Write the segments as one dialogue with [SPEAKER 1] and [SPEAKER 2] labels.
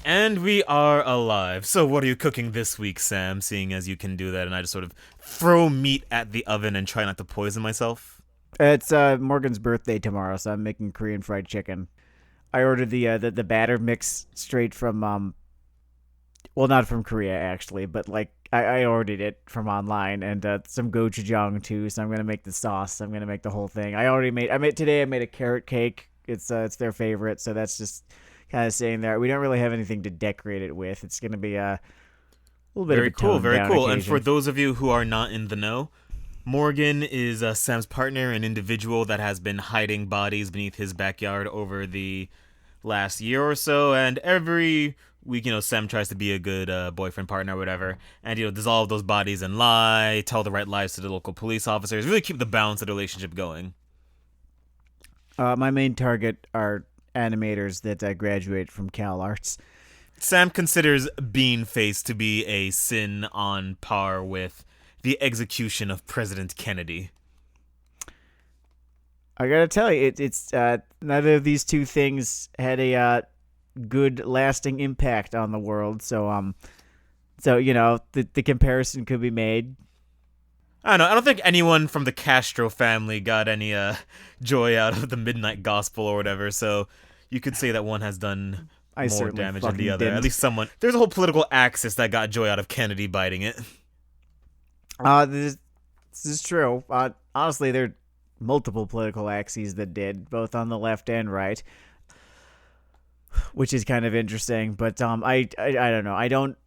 [SPEAKER 1] And we are alive. So, what are you cooking this week, Sam? Seeing as you can do that, and I just sort of throw meat at the oven and try not to poison myself.
[SPEAKER 2] It's Morgan's birthday tomorrow, so I'm making Korean fried chicken. I ordered the batter mix straight from well, not from Korea actually, but like I ordered it from online and some gochujang too. So I'm gonna make the sauce. I'm gonna make the whole thing. I made today. I made a carrot cake. It's their favorite, so that's just kind of sitting there. We don't really have anything to decorate it with. It's gonna be a little bit of
[SPEAKER 1] Very
[SPEAKER 2] a
[SPEAKER 1] cool,
[SPEAKER 2] toned
[SPEAKER 1] very
[SPEAKER 2] down
[SPEAKER 1] cool. And for
[SPEAKER 2] occasion.
[SPEAKER 1] those of you who are not in the know, Morgan is Sam's partner, an individual that has been hiding bodies beneath his backyard over the last year or so, and every week, Sam tries to be a good boyfriend, partner, whatever, and dissolve those bodies and lie, tell the right lies to the local police officers, really keep the balance of the relationship going.
[SPEAKER 2] My main target are animators that graduate from Cal Arts.
[SPEAKER 1] Sam considers bean face to be a sin on par with the execution of President Kennedy.
[SPEAKER 2] I gotta tell you, it's neither of these two things had a good lasting impact on the world. So the comparison could be made.
[SPEAKER 1] I don't know. I don't think anyone from the Castro family got any joy out of the Midnight Gospel or whatever. So you could say that one has done
[SPEAKER 2] I
[SPEAKER 1] more
[SPEAKER 2] certainly
[SPEAKER 1] damage than the
[SPEAKER 2] fucking
[SPEAKER 1] other. At
[SPEAKER 2] didn't.
[SPEAKER 1] least someone. There's a whole political axis that got joy out of Kennedy biting it.
[SPEAKER 2] This is true. Honestly, there are multiple political axes that did, both on the left and right, which is kind of interesting. But I don't know. I don't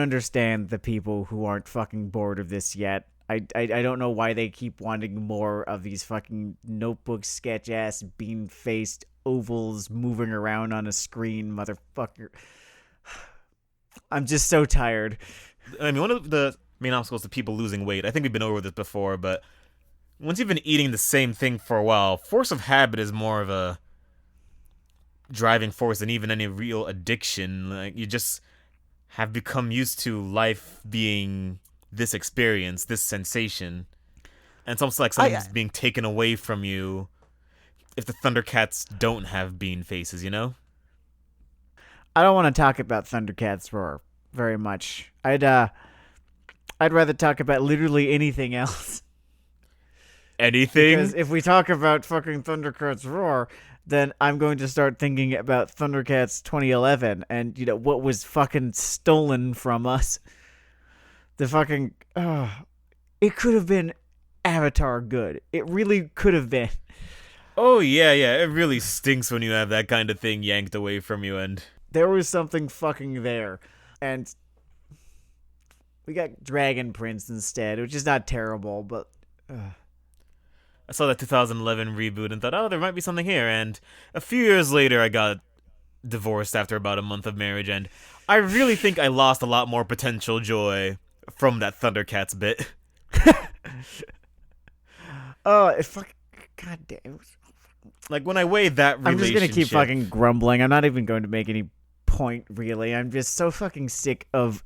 [SPEAKER 2] understand the people who aren't fucking bored of this yet. I don't know why they keep wanting more of these fucking notebook sketch ass bean faced ovals moving around on a screen, motherfucker. I'm just so tired.
[SPEAKER 1] I mean, one of the main obstacles to people losing weight, I think we've been over this before, but once you've been eating the same thing for a while, force of habit is more of a driving force than even any real addiction. Like, you just have become used to life being this experience, this sensation. And it's almost like
[SPEAKER 2] I
[SPEAKER 1] something's being taken away from you if the Thundercats don't have bean faces, you know?
[SPEAKER 2] I don't want to talk about Thundercats Roar very much. I'd rather talk about literally anything else. Because
[SPEAKER 1] Anything?
[SPEAKER 2] if we talk about fucking Thundercats Roar, then I'm going to start thinking about Thundercats 2011 and what was fucking stolen from us. The fucking it could have been Avatar good. It really could have been.
[SPEAKER 1] Oh, yeah, yeah. It really stinks when you have that kind of thing yanked away from you, and
[SPEAKER 2] There was something fucking there. And we got Dragon Prince instead, which is not terrible, but
[SPEAKER 1] I saw that 2011 reboot and thought, oh, there might be something here. And a few years later, I got divorced after about a month of marriage, and I really think I lost a lot more potential joy from that Thundercats bit.
[SPEAKER 2] oh, it fucking goddamn.
[SPEAKER 1] Like, when I weigh that
[SPEAKER 2] I'm just gonna keep
[SPEAKER 1] relationship,
[SPEAKER 2] fucking grumbling. I'm not even going to make any point really. I'm just so fucking sick of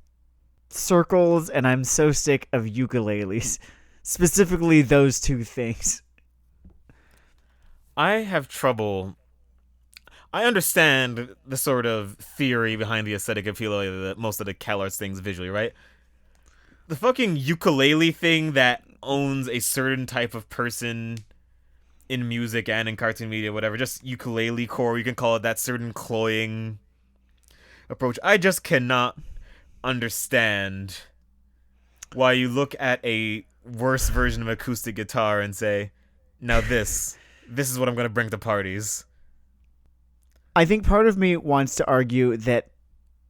[SPEAKER 2] circles, and I'm so sick of ukuleles. Specifically, those two things.
[SPEAKER 1] I have trouble. I understand the sort of theory behind the aesthetic appeal of most of the CalArts things visually, right? The fucking ukulele thing that owns a certain type of person in music and in cartoon media, whatever, just ukulele core, you can call it that certain cloying approach. I just cannot understand why you look at a worse version of acoustic guitar and say, now this is what I'm going to bring to parties.
[SPEAKER 2] I think part of me wants to argue that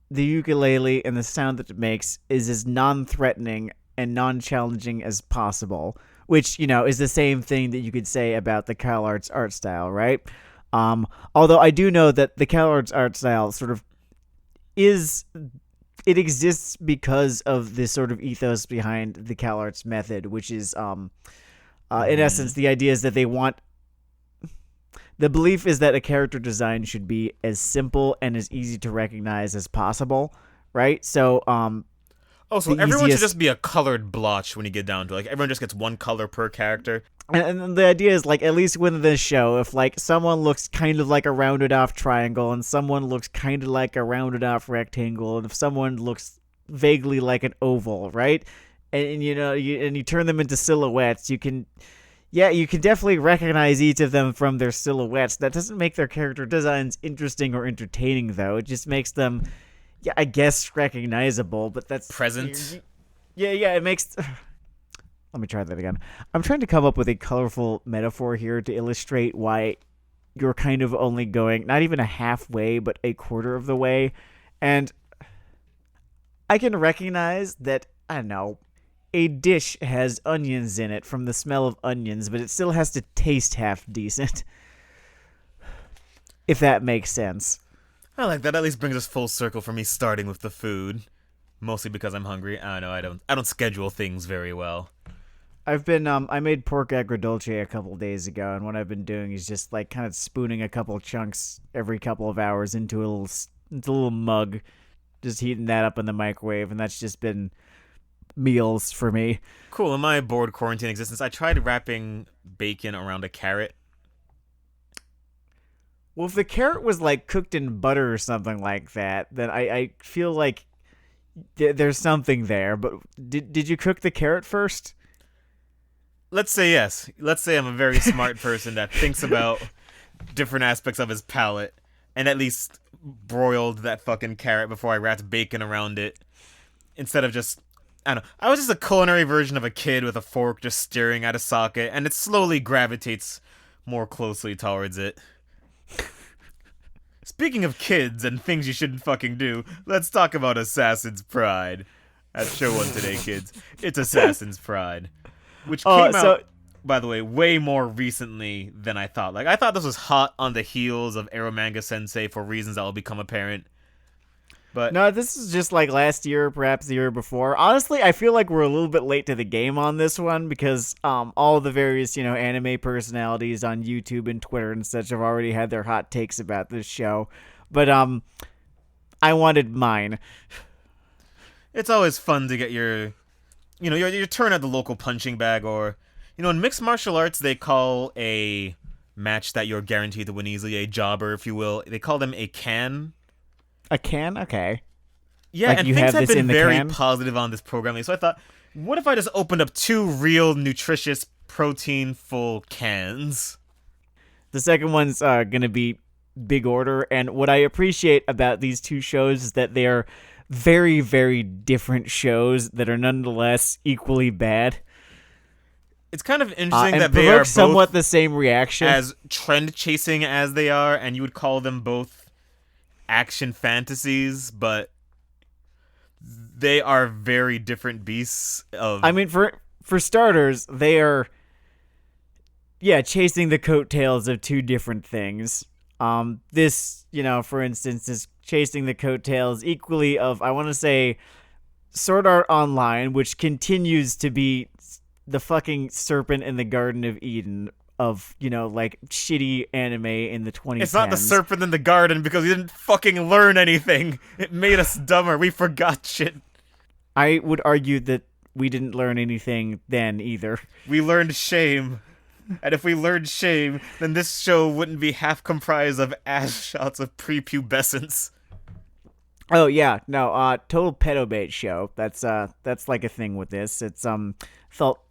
[SPEAKER 2] the ukulele and the sound that it makes is as non-threatening and non-challenging as possible, which is the same thing that you could say about the CalArts art style, right? Although I do know that the CalArts art style sort of is it exists because of this sort of ethos behind the CalArts method, which is in
[SPEAKER 1] Mm-hmm.
[SPEAKER 2] essence the idea is that they want the belief is that a character design should be as simple and as easy to recognize as possible, right? So
[SPEAKER 1] Oh, so
[SPEAKER 2] the
[SPEAKER 1] everyone should
[SPEAKER 2] easiest.
[SPEAKER 1] just be a colored blotch when you get down to it. Like everyone just gets one color per character.
[SPEAKER 2] And the idea is like, at least within this show, if like someone looks kind of like a rounded off triangle and someone looks kind of like a rounded off rectangle, and if someone looks vaguely like an oval, right? And you turn them into silhouettes, you can, yeah, you can definitely recognize each of them from their silhouettes. That doesn't make their character designs interesting or entertaining, though. It just makes them, yeah, I guess recognizable. But that's,
[SPEAKER 1] Present.
[SPEAKER 2] yeah, it makes. Let me try that again. I'm trying to come up with a colorful metaphor here to illustrate why you're kind of only going not even a halfway, but a quarter of the way. And I can recognize that, I don't know, a dish has onions in it from the smell of onions, but it still has to taste half decent. If that makes sense.
[SPEAKER 1] I like that. At least brings us full circle for me starting with the food. Mostly because I'm hungry. I don't know. I don't schedule things very well.
[SPEAKER 2] I made pork agrodolce a couple days ago, and what I've been doing is just like kind of spooning a couple chunks every couple of hours into a little mug, just heating that up in the microwave, and that's just been meals for me.
[SPEAKER 1] Cool. In my bored quarantine existence, I tried wrapping bacon around a carrot.
[SPEAKER 2] Well, if the carrot was like cooked in butter or something like that, then I feel like there's something there. But did you cook the carrot first?
[SPEAKER 1] Let's say yes. Let's say I'm a very smart person that thinks about different aspects of his palate and at least broiled that fucking carrot before I wrapped bacon around it instead of just. I don't know. I was just a culinary version of a kid with a fork just staring at a socket, and it slowly gravitates more closely towards it. Speaking of kids and things you shouldn't fucking do, let's talk about Assassin's Pride. That's show one today, kids. It's Assassin's Pride, which came out, by the way, way more recently than I thought. Like, I thought this was hot on the heels of Eromanga Sensei for reasons that will become apparent. But
[SPEAKER 2] no, this is just like last year, perhaps the year before. Honestly, I feel like we're a little bit late to the game on this one because all the various, anime personalities on YouTube and Twitter and such have already had their hot takes about this show. But I wanted mine.
[SPEAKER 1] it's always fun to get your turn at the local punching bag, or in mixed martial arts they call a match that you're guaranteed to win easily a jobber, if you will. They call them a can.
[SPEAKER 2] A can? Okay.
[SPEAKER 1] Yeah,
[SPEAKER 2] like
[SPEAKER 1] and
[SPEAKER 2] you
[SPEAKER 1] things
[SPEAKER 2] have
[SPEAKER 1] have
[SPEAKER 2] this
[SPEAKER 1] been
[SPEAKER 2] in the
[SPEAKER 1] very
[SPEAKER 2] can?
[SPEAKER 1] positive on this programming. So I thought, what if I just opened up two real nutritious protein-full cans?
[SPEAKER 2] The second one's going to be big order. And what I appreciate about these two shows is that they are very, very different shows that are nonetheless equally bad.
[SPEAKER 1] It's kind of interesting
[SPEAKER 2] And
[SPEAKER 1] that they are
[SPEAKER 2] provoke somewhat
[SPEAKER 1] both
[SPEAKER 2] the same reaction.
[SPEAKER 1] as trend-chasing as they are, and you would call them both action fantasies, but they are very different beasts of.
[SPEAKER 2] I mean, for starters, they are, yeah, chasing the coattails of two different things. This, for instance, is chasing the coattails equally of, I want to say, Sword Art Online, which continues to be the fucking serpent in the Garden of Eden of, like, shitty anime in the 2010s.
[SPEAKER 1] It's not the serpent in the garden because we didn't fucking learn anything. It made us dumber. We forgot shit.
[SPEAKER 2] I would argue that we didn't learn anything then either.
[SPEAKER 1] We learned shame. And if we learned shame, then this show wouldn't be half comprised of ass shots of prepubescence.
[SPEAKER 2] Oh yeah, no, total pedobait show. That's like a thing with this. It's felt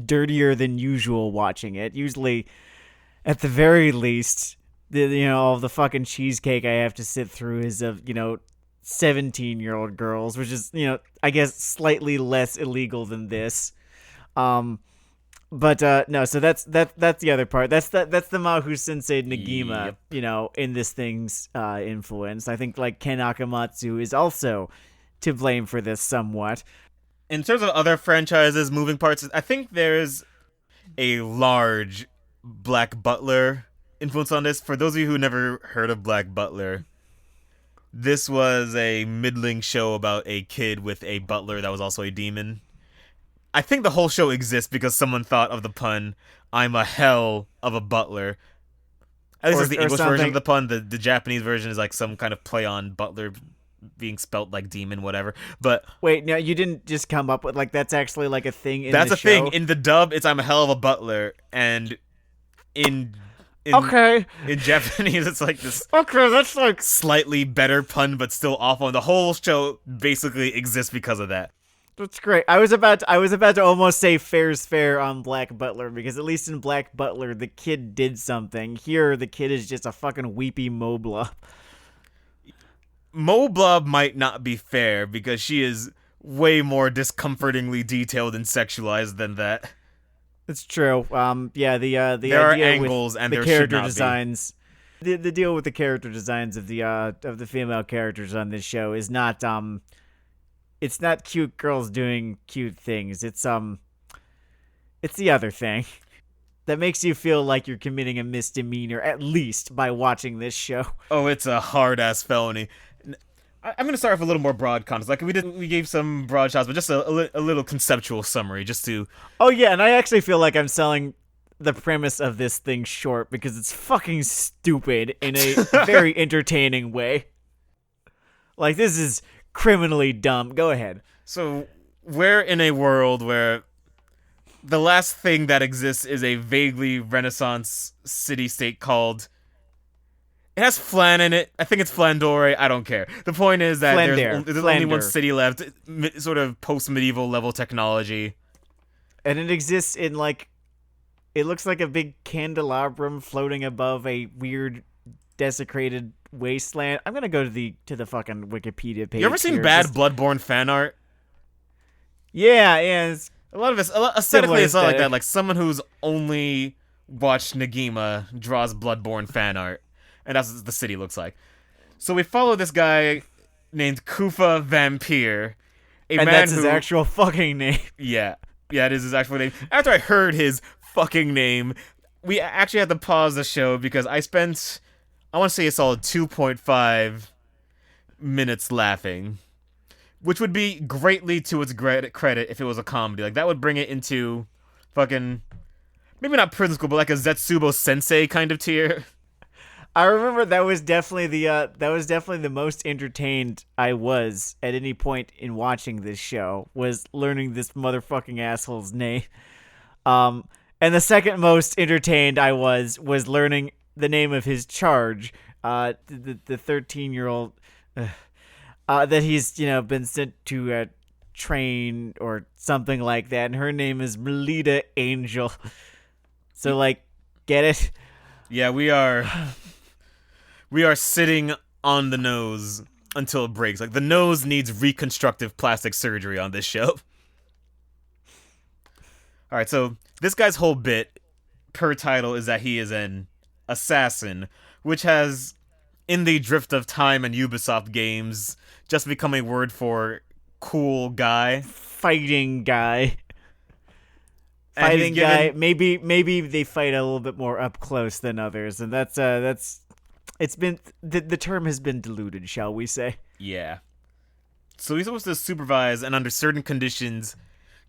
[SPEAKER 2] dirtier than usual watching it. Usually, at the very least, all the fucking cheesecake I have to sit through is of 17-year-old girls, which is I guess slightly less illegal than this. But no, so that's the other part. That's the Mahu Sensei Nagima,
[SPEAKER 1] Yep.
[SPEAKER 2] In this thing's influence. I think like Ken Akamatsu is also to blame for this somewhat.
[SPEAKER 1] In terms of other franchises, moving parts, I think there's a large Black Butler influence on this. For those of you who never heard of Black Butler, this was a middling show about a kid with a butler that was also a demon. I think the whole show exists because someone thought of the pun, I'm a hell of a butler. At least it's the English version of the pun. The Japanese version is like some kind of play on butler. being spelt like demon, whatever. But
[SPEAKER 2] Wait, no, you didn't just come up with like that's actually like a thing in
[SPEAKER 1] that's
[SPEAKER 2] the
[SPEAKER 1] a thing.
[SPEAKER 2] show.
[SPEAKER 1] In the dub, it's I'm a hell of a butler, and in in
[SPEAKER 2] Okay,
[SPEAKER 1] in Japanese, it's like this
[SPEAKER 2] okay, that's like
[SPEAKER 1] slightly better pun, but still awful. And the whole show basically exists because of that.
[SPEAKER 2] that's great. I was about to almost say fair's fair on Black Butler because at least in Black Butler the kid did something. Here the kid is just a fucking weepy mobla.
[SPEAKER 1] Moblub might not be fair because she is way more discomfortingly detailed and sexualized than that.
[SPEAKER 2] It's true. Yeah, the
[SPEAKER 1] There are
[SPEAKER 2] idea with
[SPEAKER 1] angles, and
[SPEAKER 2] the
[SPEAKER 1] there should
[SPEAKER 2] character
[SPEAKER 1] not be.
[SPEAKER 2] designs, the deal with the character designs of the female characters on this show is not it's not cute girls doing cute things. It's the other thing that makes you feel like you're committing a misdemeanor at least by watching this show.
[SPEAKER 1] Oh, it's a hard ass felony. I'm gonna start with a little more broad context. Like we gave some broad shots, but just a little conceptual summary, just to.
[SPEAKER 2] Oh yeah, and I actually feel like I'm selling the premise of this thing short because it's fucking stupid in a very entertaining way. Like this is criminally dumb. Go ahead.
[SPEAKER 1] So we're in a world where the last thing that exists is a vaguely Renaissance city-state called. It has Flan in it. I think it's Flandore. I don't care. The point is that there's only one city left, sort of post-medieval level technology.
[SPEAKER 2] And it exists in like it looks like a big candelabrum floating above a weird desecrated wasteland. I'm gonna go to the fucking Wikipedia page.
[SPEAKER 1] You ever seen
[SPEAKER 2] here.
[SPEAKER 1] bad Bloodborne fan art?
[SPEAKER 2] Yeah, it's
[SPEAKER 1] A lot of it's aesthetically it's not like
[SPEAKER 2] aesthetic.
[SPEAKER 1] that. Like someone who's only watched Nagima draws Bloodborne fan art, and that's what the city looks like. So we follow this guy named Kufa Vampire, a
[SPEAKER 2] and
[SPEAKER 1] man
[SPEAKER 2] that's
[SPEAKER 1] who,
[SPEAKER 2] his actual fucking name.
[SPEAKER 1] yeah, it is his actual name. After I heard his fucking name, we actually had to pause the show because I want to say a solid 2.5 minutes laughing, which would be greatly to its credit if it was a comedy. Like that would bring it into fucking maybe not prison school, but like a Zetsubo Sensei kind of tier.
[SPEAKER 2] I remember that was definitely the most entertained I was at any point in watching this show was learning this motherfucking asshole's name. And the second most entertained I was learning the name of his charge. The 13-year-old that he's been sent to train or something like that, and her name is Melita Angel. So like, get it?
[SPEAKER 1] Yeah, we are sitting on the nose until it breaks. Like the nose needs reconstructive plastic surgery on this show. All right, so this guy's whole bit per title is that he is an assassin, which has in the drift of time and Ubisoft games just become a word for cool guy.
[SPEAKER 2] Fighting guy.
[SPEAKER 1] And
[SPEAKER 2] Fighting guy. Maybe they fight a little bit more up close than others, and that's it's been the term has been diluted, shall we say?
[SPEAKER 1] Yeah. So he's supposed to supervise and under certain conditions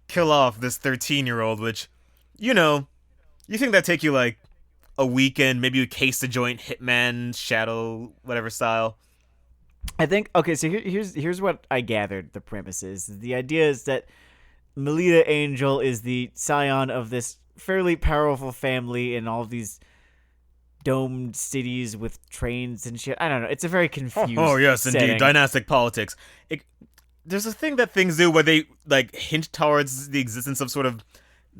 [SPEAKER 1] kill off this 13-year-old, which, you think that'd take you like a weekend, maybe you case the joint Hitman, Shadow, whatever style.
[SPEAKER 2] I think okay. So here's what I gathered. The premise is the idea is that Melita Angel is the scion of this fairly powerful family in all these domed cities with trains and shit. I don't know. It's a very confused.
[SPEAKER 1] Oh yes,
[SPEAKER 2] setting.
[SPEAKER 1] indeed, dynastic politics. There's a thing that things do where they like hint towards the existence of sort of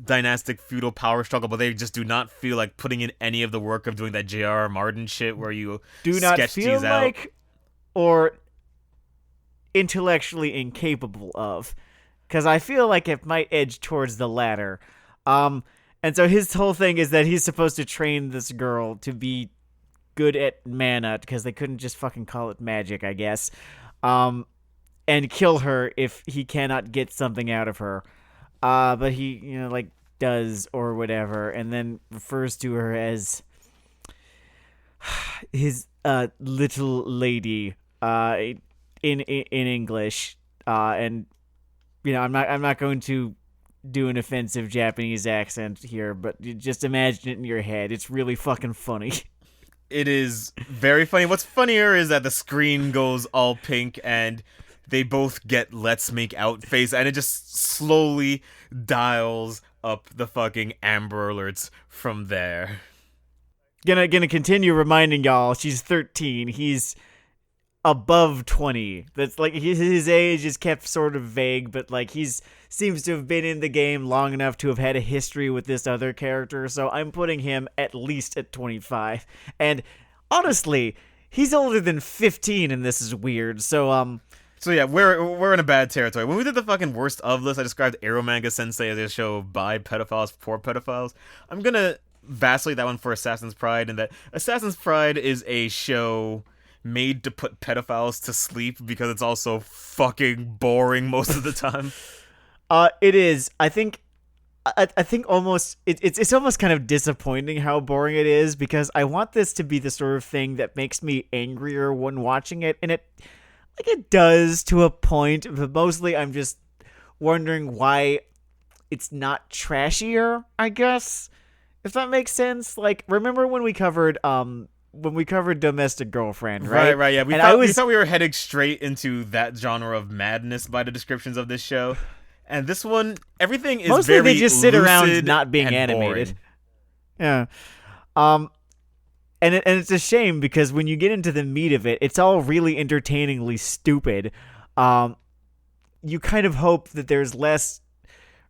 [SPEAKER 1] dynastic feudal power struggle, but they just do not feel like putting in any of the work of doing that J.R.R. Martin shit where you
[SPEAKER 2] Do not
[SPEAKER 1] sketch
[SPEAKER 2] feel
[SPEAKER 1] these out.
[SPEAKER 2] like or intellectually incapable of, because I feel like it might edge towards the latter. And so his whole thing is that he's supposed to train this girl to be good at mana, because they couldn't just fucking call it magic, I guess. And kill her if he cannot get something out of her. But he, does or whatever, and then refers to her as his little lady in English. And I'm not going to do an offensive Japanese accent here, but you just imagine it in your head. It's really fucking funny.
[SPEAKER 1] It is very funny. What's funnier is that the screen goes all pink and they both get let's make out face and it just slowly dials up the fucking Amber Alerts from there.
[SPEAKER 2] Gonna continue reminding y'all she's 13. He's above 20. That's like his age is kept sort of vague, but like he's seems to have been in the game long enough to have had a history with this other character, so I'm putting him at least at 25. And honestly, he's older than 15 and this is weird.
[SPEAKER 1] So yeah, we're in a bad territory. When we did the fucking worst of list, I described Aromanga Sensei as a show by pedophiles for pedophiles. I'm gonna vacillate that one for Assassin's Pride, and that Assassin's Pride is a show made to put pedophiles to sleep because it's also fucking boring most of the time.
[SPEAKER 2] It is. I think almost it's almost kind of disappointing how boring it is because I want this to be the sort of thing that makes me angrier when watching it, and it does to a point, but mostly I'm just wondering why it's not trashier, I guess. If that makes sense. Like, remember when we covered Domestic Girlfriend, right?
[SPEAKER 1] Right, yeah.
[SPEAKER 2] And
[SPEAKER 1] We thought we were heading straight into that genre of madness by the descriptions of this show. And this one, everything is
[SPEAKER 2] mostly
[SPEAKER 1] very
[SPEAKER 2] they just sit around not being
[SPEAKER 1] and
[SPEAKER 2] animated.
[SPEAKER 1] boring.
[SPEAKER 2] Yeah. And it's a shame because when you get into the meat of it, it's all really entertainingly stupid. You kind of hope that there's less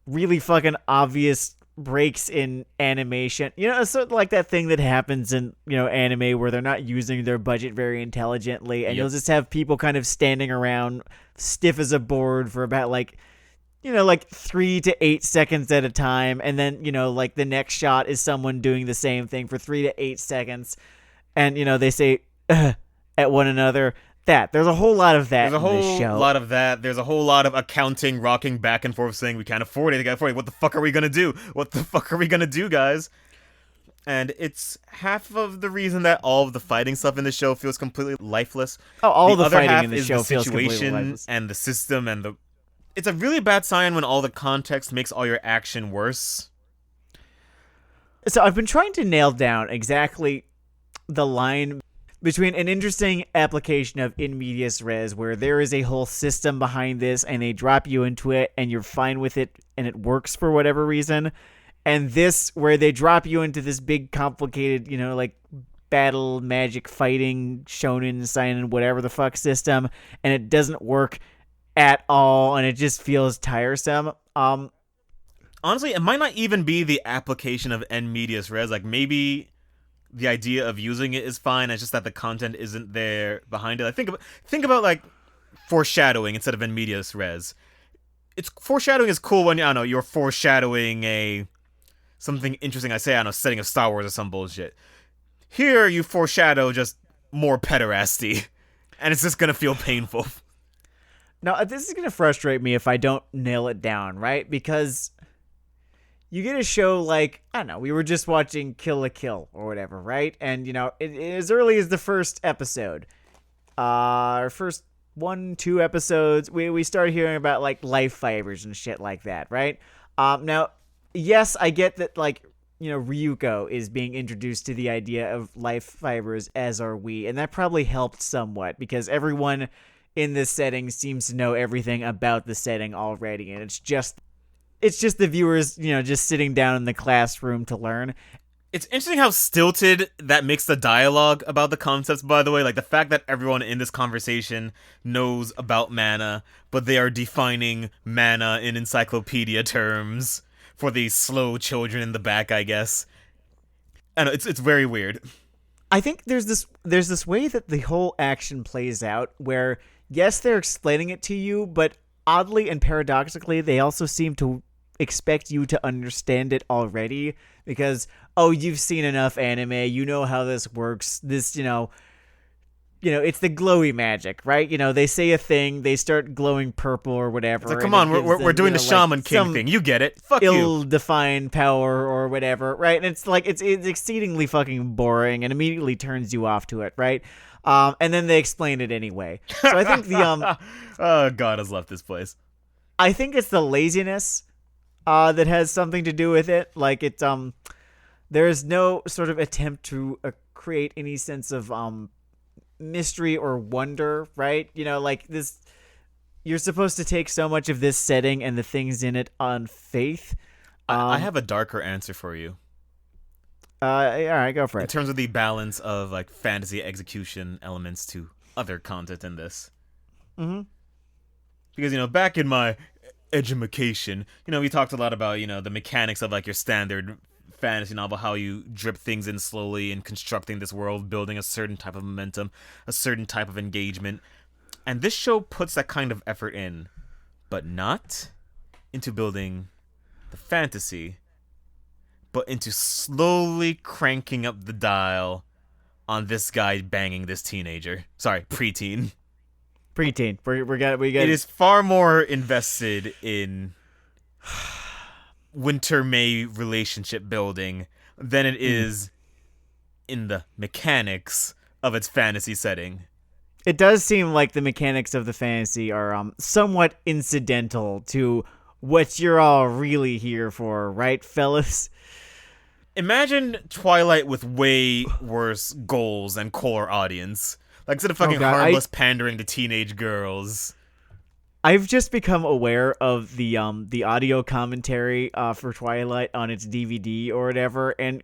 [SPEAKER 2] really fucking obvious breaks in animation. You know, sort of like that thing that happens in, anime where they're not using their budget very intelligently, and you'll just have people kind of standing around stiff as a board for about like 3 to 8 seconds at a time, and then like the next shot is someone doing the same thing for 3 to 8 seconds, and they say at one another. There's a whole lot of that.
[SPEAKER 1] There's a whole lot of that. There's a whole lot of accounting rocking back and forth saying we can't afford it. What the fuck are we gonna do? What the fuck are we gonna do, guys? And it's half of the reason that all of the fighting stuff in the show feels completely lifeless.
[SPEAKER 2] Oh, all the
[SPEAKER 1] other
[SPEAKER 2] fighting
[SPEAKER 1] half
[SPEAKER 2] in the
[SPEAKER 1] is
[SPEAKER 2] show
[SPEAKER 1] the
[SPEAKER 2] feels completely
[SPEAKER 1] situation
[SPEAKER 2] lifeless.
[SPEAKER 1] and the system and the. It's a really bad sign when all the context makes all your action worse.
[SPEAKER 2] So I've been trying to nail down exactly the line between an interesting application of in medias res, where there is a whole system behind this and they drop you into it and you're fine with it and it works for whatever reason, and this where they drop you into this big complicated, like battle magic fighting shonen seinen whatever the fuck system, and it doesn't work at all and it just feels tiresome.
[SPEAKER 1] Honestly, it might not even be the application of en medias res. Like, maybe the idea of using it is fine. It's just that the content isn't there behind it. I think about like foreshadowing instead of en medias res. It's foreshadowing is cool when you're foreshadowing something interesting. I don't know, setting of Star Wars or some bullshit. Here you foreshadow just more pederasty, and it's just gonna feel painful.
[SPEAKER 2] Now this is gonna frustrate me if I don't nail it down, right? Because you get a show like, I don't know, we were just watching Kill la Kill or whatever, right? And, as early as the first episode, our first 1-2 episodes, we started hearing about, like, life fibers and shit like that, right? Now, yes, I get that, like, Ryuko is being introduced to the idea of life fibers, as are we, and that probably helped somewhat, because everyone in this setting seems to know everything about the setting already, and it's just the viewers, just sitting down in the classroom to learn.
[SPEAKER 1] It's interesting how stilted that makes the dialogue about the concepts, by the way. Like, the fact that everyone in this conversation knows about mana, but they are defining mana in encyclopedia terms for the slow children in the back, I guess. I know, it's very weird.
[SPEAKER 2] I think there's this way that the whole action plays out where, yes, they're explaining it to you, but oddly and paradoxically, they also seem to expect you to understand it already because, you've seen enough anime, you know how this works. This, it's the glowy magic, right? They say a thing, they start glowing purple or whatever.
[SPEAKER 1] It's like, come on, we're doing the Shaman King thing. You get it. Fuck you.
[SPEAKER 2] Ill-defined power or whatever, right? And it's like, it's exceedingly fucking boring and immediately turns you off to it, right? And then they explain it anyway. So I think the
[SPEAKER 1] oh, God has left this place.
[SPEAKER 2] I think it's the laziness that has something to do with it. Like, it's there is no sort of attempt to create any sense of mystery or wonder, right? Like this, you're supposed to take so much of this setting and the things in it on faith.
[SPEAKER 1] I
[SPEAKER 2] Um,
[SPEAKER 1] have a darker answer for you
[SPEAKER 2] all right, go for
[SPEAKER 1] in
[SPEAKER 2] it.
[SPEAKER 1] terms of the balance of like fantasy execution elements to other content in this.
[SPEAKER 2] Mm-hmm.
[SPEAKER 1] Because back in my edumacation, we talked a lot about the mechanics of like your standard fantasy novel, how you drip things in slowly and constructing this world, building a certain type of momentum, a certain type of engagement. And this show puts that kind of effort in, but not into building the fantasy, but into slowly cranking up the dial on this guy banging this teenager. Sorry, preteen.
[SPEAKER 2] Preteen. We
[SPEAKER 1] It
[SPEAKER 2] got.
[SPEAKER 1] is far more invested in winter May relationship building than it is in the mechanics of its fantasy setting.
[SPEAKER 2] It does seem like the mechanics of the fantasy are somewhat incidental to what you're all really here for, right, fellas?
[SPEAKER 1] Imagine Twilight with way worse goals and core audience. Like instead of
[SPEAKER 2] Oh
[SPEAKER 1] fucking
[SPEAKER 2] god,
[SPEAKER 1] harmless pandering to teenage girls.
[SPEAKER 2] I've just become aware of the audio commentary for Twilight on its DVD or whatever, and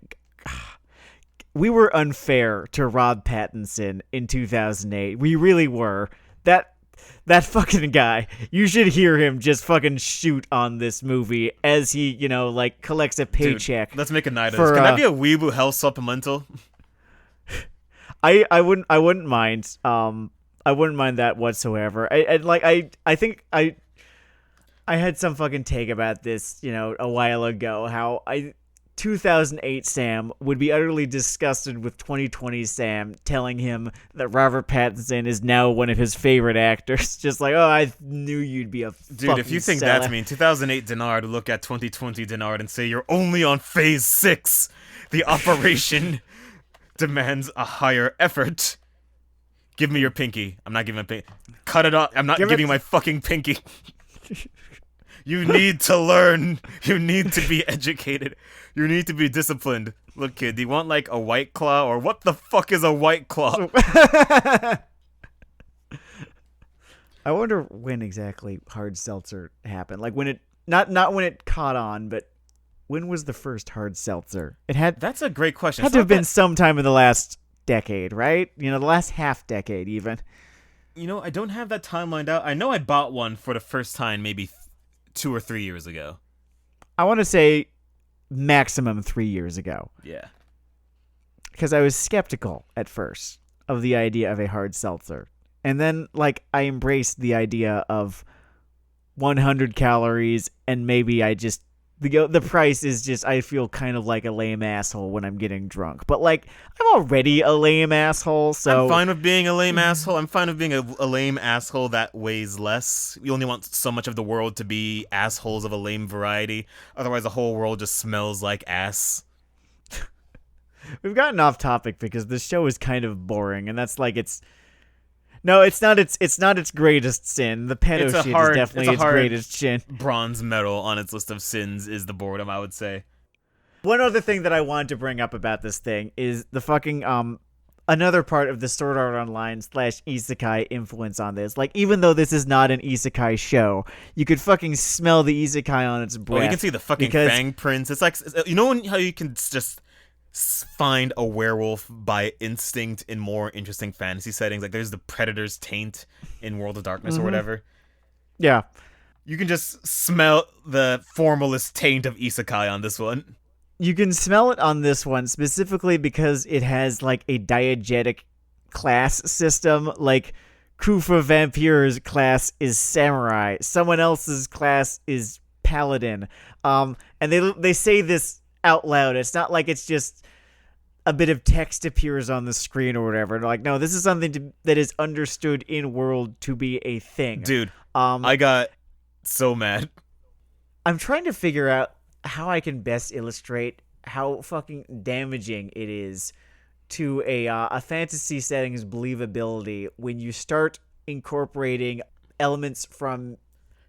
[SPEAKER 2] we were unfair to Rob Pattinson in 2008. We really were. That fucking guy. You should hear him just fucking shoot on this movie as he, like collects a paycheck.
[SPEAKER 1] Dude, let's make a night of
[SPEAKER 2] for,
[SPEAKER 1] this. Can that be a Weeaboo Hell supplemental?
[SPEAKER 2] I wouldn't mind. I wouldn't mind that whatsoever. I think I had some fucking take about this, a while ago. How 2008 Sam would be utterly disgusted with 2020 Sam telling him that Robert Pattinson is now one of his favorite actors. Just like, oh, I knew you'd be a
[SPEAKER 1] dude. If you think
[SPEAKER 2] seller.
[SPEAKER 1] that's mean, 2008 Denard look at 2020 Denard and say you're only on phase 6. The operation demands a higher effort. Give me your pinky. I'm not giving a pinky. Cut it off. I'm not giving my fucking pinky. You need to learn. You need to be educated. You need to be disciplined. Look, kid, do you want like a White Claw or what the fuck is a White Claw?
[SPEAKER 2] I wonder when exactly hard seltzer happened. Like when it not when it caught on, but when was the first hard seltzer?
[SPEAKER 1] That's a great question.
[SPEAKER 2] Had to have been sometime in the last decade, right? The last half decade even.
[SPEAKER 1] I don't have that time lined out. I know I bought one for the first time maybe 2 or 3 years ago.
[SPEAKER 2] I want to say maximum 3 years ago.
[SPEAKER 1] Yeah.
[SPEAKER 2] Because I was skeptical at first of the idea of a hard seltzer. And then, I embraced the idea of 100 calories and maybe the price is just, I feel kind of like a lame asshole when I'm getting drunk. But, I'm already a lame asshole, so...
[SPEAKER 1] I'm fine with being a lame asshole. I'm fine with being a lame asshole that weighs less. You only want so much of the world to be assholes of a lame variety. Otherwise, the whole world just smells like ass.
[SPEAKER 2] We've gotten off topic because this show is kind of boring, and that's it's... No, it's not its greatest sin. The pedo shit is definitely its greatest sin.
[SPEAKER 1] Bronze medal on its list of sins is the boredom, I would say.
[SPEAKER 2] One other thing that I wanted to bring up about this thing is the fucking another part of the Sword Art Online / isekai influence on this. Even though this is not an isekai show, you could fucking smell the isekai on its breath.
[SPEAKER 1] Oh, you can see the fucking fang prints. It's like, how you can just find a werewolf by instinct in more interesting fantasy settings. Like there's the Predator's taint in World of Darkness or whatever.
[SPEAKER 2] Yeah.
[SPEAKER 1] You can just smell the formalist taint of isekai on this one.
[SPEAKER 2] You can smell it on this one specifically because it has a diegetic class system. Kufa Vampire's class is samurai. Someone else's class is paladin. And they say this out loud. It's not like it's just a bit of text appears on the screen or whatever. No, this is something that is understood in world to be a thing.
[SPEAKER 1] Dude, I got so mad.
[SPEAKER 2] I'm trying to figure out how I can best illustrate how fucking damaging it is to a fantasy setting's believability when you start incorporating elements from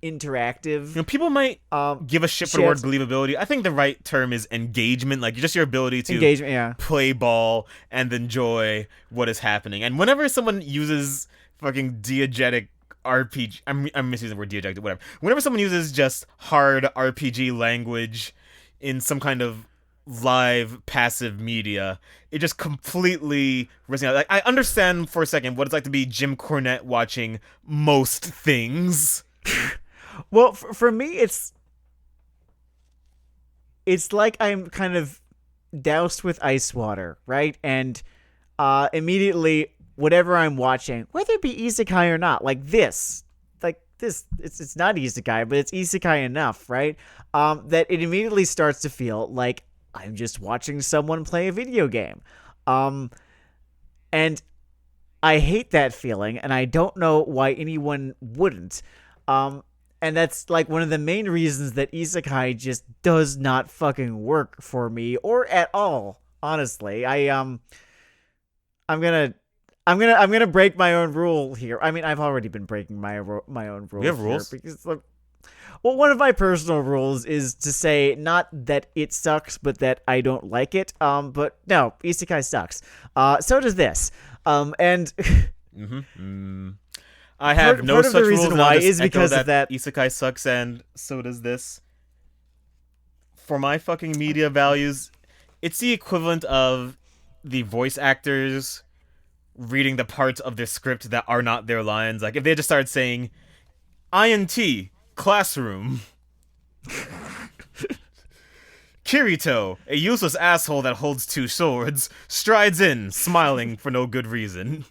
[SPEAKER 2] interactive
[SPEAKER 1] People might give a shit for the word
[SPEAKER 2] shit.
[SPEAKER 1] believability. I think the right term is engagement, like just your ability to
[SPEAKER 2] Engagement, yeah.
[SPEAKER 1] play ball and enjoy what is happening. And whenever someone uses fucking diegetic RPG, I'm misusing the word diegetic, whatever. Whenever someone uses just hard RPG language in some kind of live passive media, it just completely resonates. Like, I understand for a second what it's like to be Jim Cornette watching most things.
[SPEAKER 2] Well, for me, it's like I'm kind of doused with ice water, right? And immediately, whatever I'm watching, whether it be isekai or not, like this, it's not isekai, but it's isekai enough, right? That it immediately starts to feel like I'm just watching someone play a video game. And I hate that feeling, and I don't know why anyone wouldn't. And that's like one of the main reasons that isekai just does not fucking work for me or at all. Honestly, I'm gonna break my own rule here. I mean, I've already been breaking my own rules.
[SPEAKER 1] We have rules
[SPEAKER 2] here because, like, well, one of my personal rules is to say not that it sucks, but that I don't like it. But no, isekai sucks. So does this. And
[SPEAKER 1] I have no
[SPEAKER 2] part of
[SPEAKER 1] such
[SPEAKER 2] the reason
[SPEAKER 1] rules.
[SPEAKER 2] why
[SPEAKER 1] I'll just
[SPEAKER 2] is because
[SPEAKER 1] echo
[SPEAKER 2] of that.
[SPEAKER 1] Isekai sucks, and so does this. For my fucking media values, it's the equivalent of the voice actors reading the parts of their script that are not their lines. Like, if they just started saying, INT, classroom. Kirito, a useless asshole that holds two swords, strides in, smiling for no good reason.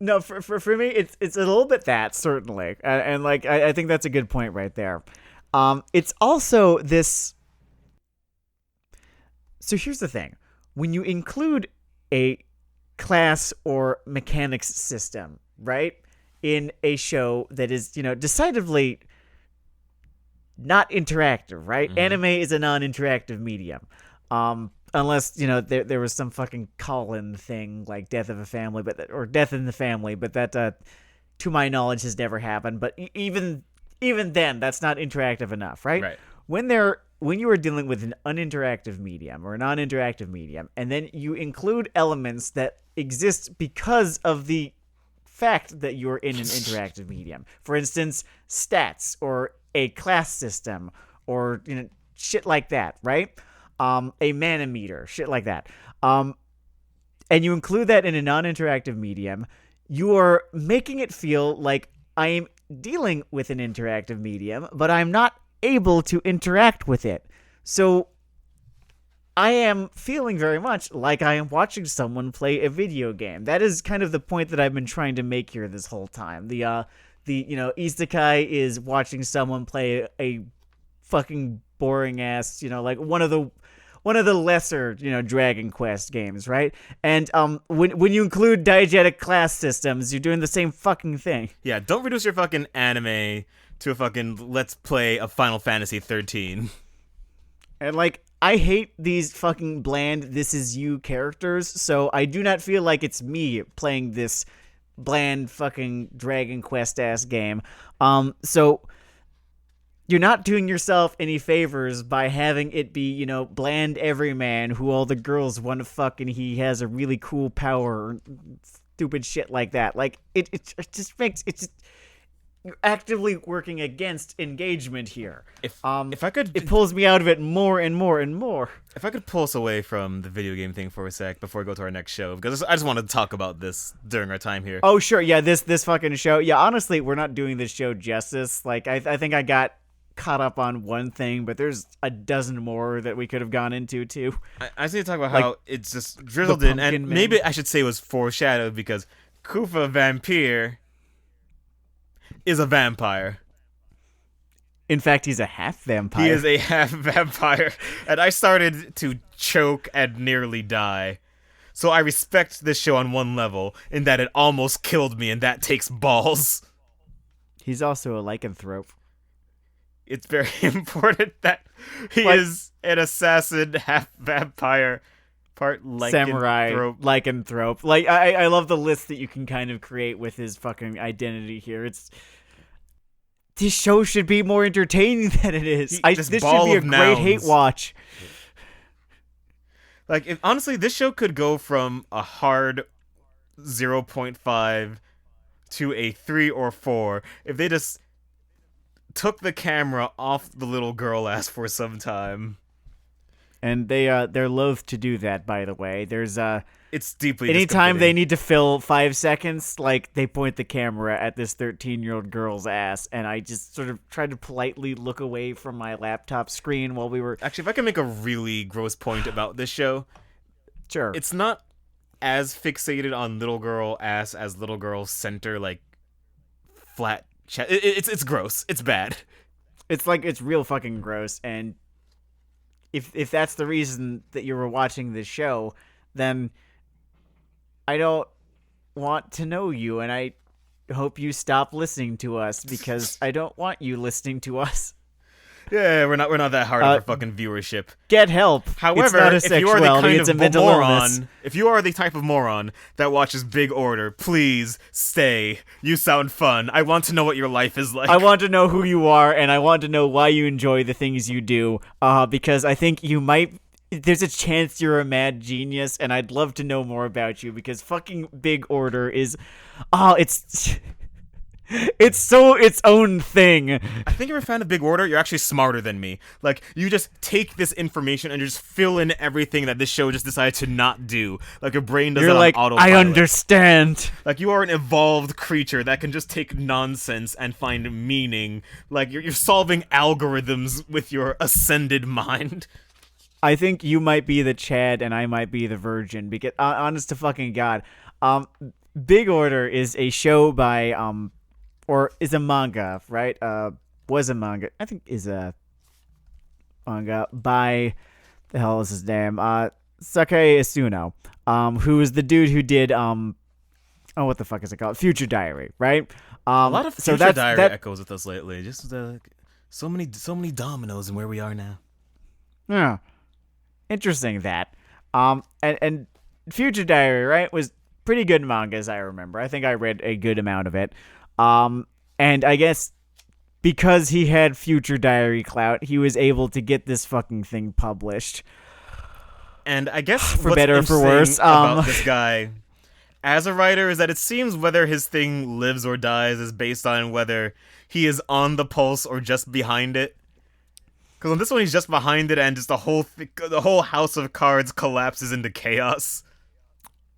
[SPEAKER 2] No, for me, it's a little bit that, certainly, and like I think that's a good point right there. It's also this. So here's the thing: when you include a class or mechanics system, right, in a show that is, decidedly not interactive, right?
[SPEAKER 1] Mm-hmm.
[SPEAKER 2] Anime is a non-interactive medium. Unless, there was some fucking call-in thing like Death of a Family, or Death in the Family, but that, to my knowledge, has never happened. But even then, that's not interactive enough, right?
[SPEAKER 1] Right.
[SPEAKER 2] When you are dealing with an uninteractive medium or a non-interactive medium, and then you include elements that exist because of the fact that you're in an interactive medium, for instance, stats or a class system or shit like that, right? A mana meter, shit like that. And you include that in a non-interactive medium, you are making it feel like I'm dealing with an interactive medium, but I'm not able to interact with it. So I am feeling very much like I am watching someone play a video game. That is kind of the point that I've been trying to make here this whole time. The isekai is watching someone play a fucking boring ass, like one of the lesser, Dragon Quest games, right? And when you include diegetic class systems, you're doing the same fucking thing.
[SPEAKER 1] Yeah, don't reduce your fucking anime to a fucking let's play a Final Fantasy 13.
[SPEAKER 2] And like, I hate these fucking bland "this is you" characters, so I do not feel like it's me playing this bland fucking Dragon Quest ass game. So you're not doing yourself any favors by having it be, bland everyman who all the girls want to fuck and he has a really cool power or stupid shit like that. Like, it just makes it just. You're actively working against engagement here.
[SPEAKER 1] If I could,
[SPEAKER 2] it pulls me out of it more and more and more.
[SPEAKER 1] If I could pull us away from the video game thing for a sec before we go to our next show, because I just want to talk about this during our time here.
[SPEAKER 2] Oh sure, yeah, this fucking show. Yeah, honestly, we're not doing this show justice. Like, I think I got caught up on one thing, but there's a dozen more that we could have gone into too.
[SPEAKER 1] I just need to talk about how it's just drizzled in, and maybe I should say it was foreshadowed because Kufa Vampire is a vampire.
[SPEAKER 2] In fact, he's a half vampire.
[SPEAKER 1] He is a half vampire. And I started to choke and nearly die. So I respect this show on one level, in that it almost killed me, and that takes balls.
[SPEAKER 2] He's also a lycanthrope.
[SPEAKER 1] It's very important that he is an assassin, half vampire, part lycanthrope.
[SPEAKER 2] Samurai, lycanthrope. Like, I love the list that you can kind of create with his fucking identity here. this show should be more entertaining than it is.
[SPEAKER 1] This
[SPEAKER 2] This should
[SPEAKER 1] ball
[SPEAKER 2] be a
[SPEAKER 1] of
[SPEAKER 2] great hate
[SPEAKER 1] nouns.
[SPEAKER 2] watch.
[SPEAKER 1] Like, honestly, this show could go from a hard 0.5 to a 3 or 4 if they just took the camera off the little girl ass for some time.
[SPEAKER 2] And they're loath to do that, by the way. There's
[SPEAKER 1] It's deeply
[SPEAKER 2] anytime they
[SPEAKER 1] discomforting.
[SPEAKER 2] need to fill 5 seconds, like they point the camera at this 13-year-old girl's ass, and I just sort of tried to politely look away from my laptop screen while we were
[SPEAKER 1] Actually, if I can make a really gross point about this show,
[SPEAKER 2] sure.
[SPEAKER 1] it's not as fixated on little girl ass as little girl center, like, flat chest. It's gross. It's bad.
[SPEAKER 2] It's like it's real fucking gross, and if that's the reason that you were watching this show, then I don't want to know you, and I hope you stop listening to us because I don't want you listening to us.
[SPEAKER 1] Yeah, we're not that hard
[SPEAKER 2] Uh,
[SPEAKER 1] for fucking viewership.
[SPEAKER 2] Get help.
[SPEAKER 1] However,
[SPEAKER 2] it's not a
[SPEAKER 1] if you are the
[SPEAKER 2] sexuality,
[SPEAKER 1] kind
[SPEAKER 2] it's
[SPEAKER 1] of
[SPEAKER 2] a mental
[SPEAKER 1] moron,
[SPEAKER 2] illness.
[SPEAKER 1] if you are the type of moron that watches Big Order, please stay. You sound fun. I want to know what your life is like.
[SPEAKER 2] I want to know who you are, and I want to know why you enjoy the things you do, because I think you might... There's a chance you're a mad genius, and I'd love to know more about you, because fucking Big Order is... Oh, it's... It's so its own thing.
[SPEAKER 1] I think if you're a fan of Big Order, you're actually smarter than me. Like, you just take this information and just fill in everything that this show just decided to not do. Like, your brain does
[SPEAKER 2] You're
[SPEAKER 1] it
[SPEAKER 2] like,
[SPEAKER 1] on autopilot.
[SPEAKER 2] I understand.
[SPEAKER 1] Like, you are an evolved creature that can just take nonsense and find meaning. Like, you're solving algorithms with your ascended mind.
[SPEAKER 2] I think you might be the Chad and I might be the Virgin, because honest to fucking God, Big Order is a show by or is a manga, right? Was a manga. I think is a manga by the hell is his name? Sakae Isuno, who is the dude who did oh, what the fuck is it called? Future Diary, right?
[SPEAKER 1] A lot of
[SPEAKER 2] so
[SPEAKER 1] Future Diary echoes with us lately. Just so many dominoes in where we are now.
[SPEAKER 2] Yeah, interesting that. And Future Diary, right, was pretty good manga as I remember. I think I read a good amount of it. And I guess because he had Future Diary clout, he was able to get this fucking thing published.
[SPEAKER 1] And I guess
[SPEAKER 2] For
[SPEAKER 1] what's
[SPEAKER 2] better or for worse,
[SPEAKER 1] about this guy as a writer is that it seems whether his thing lives or dies is based on whether he is on the pulse or just behind it. Because on this one, he's just behind it, and just the whole house of cards collapses into chaos.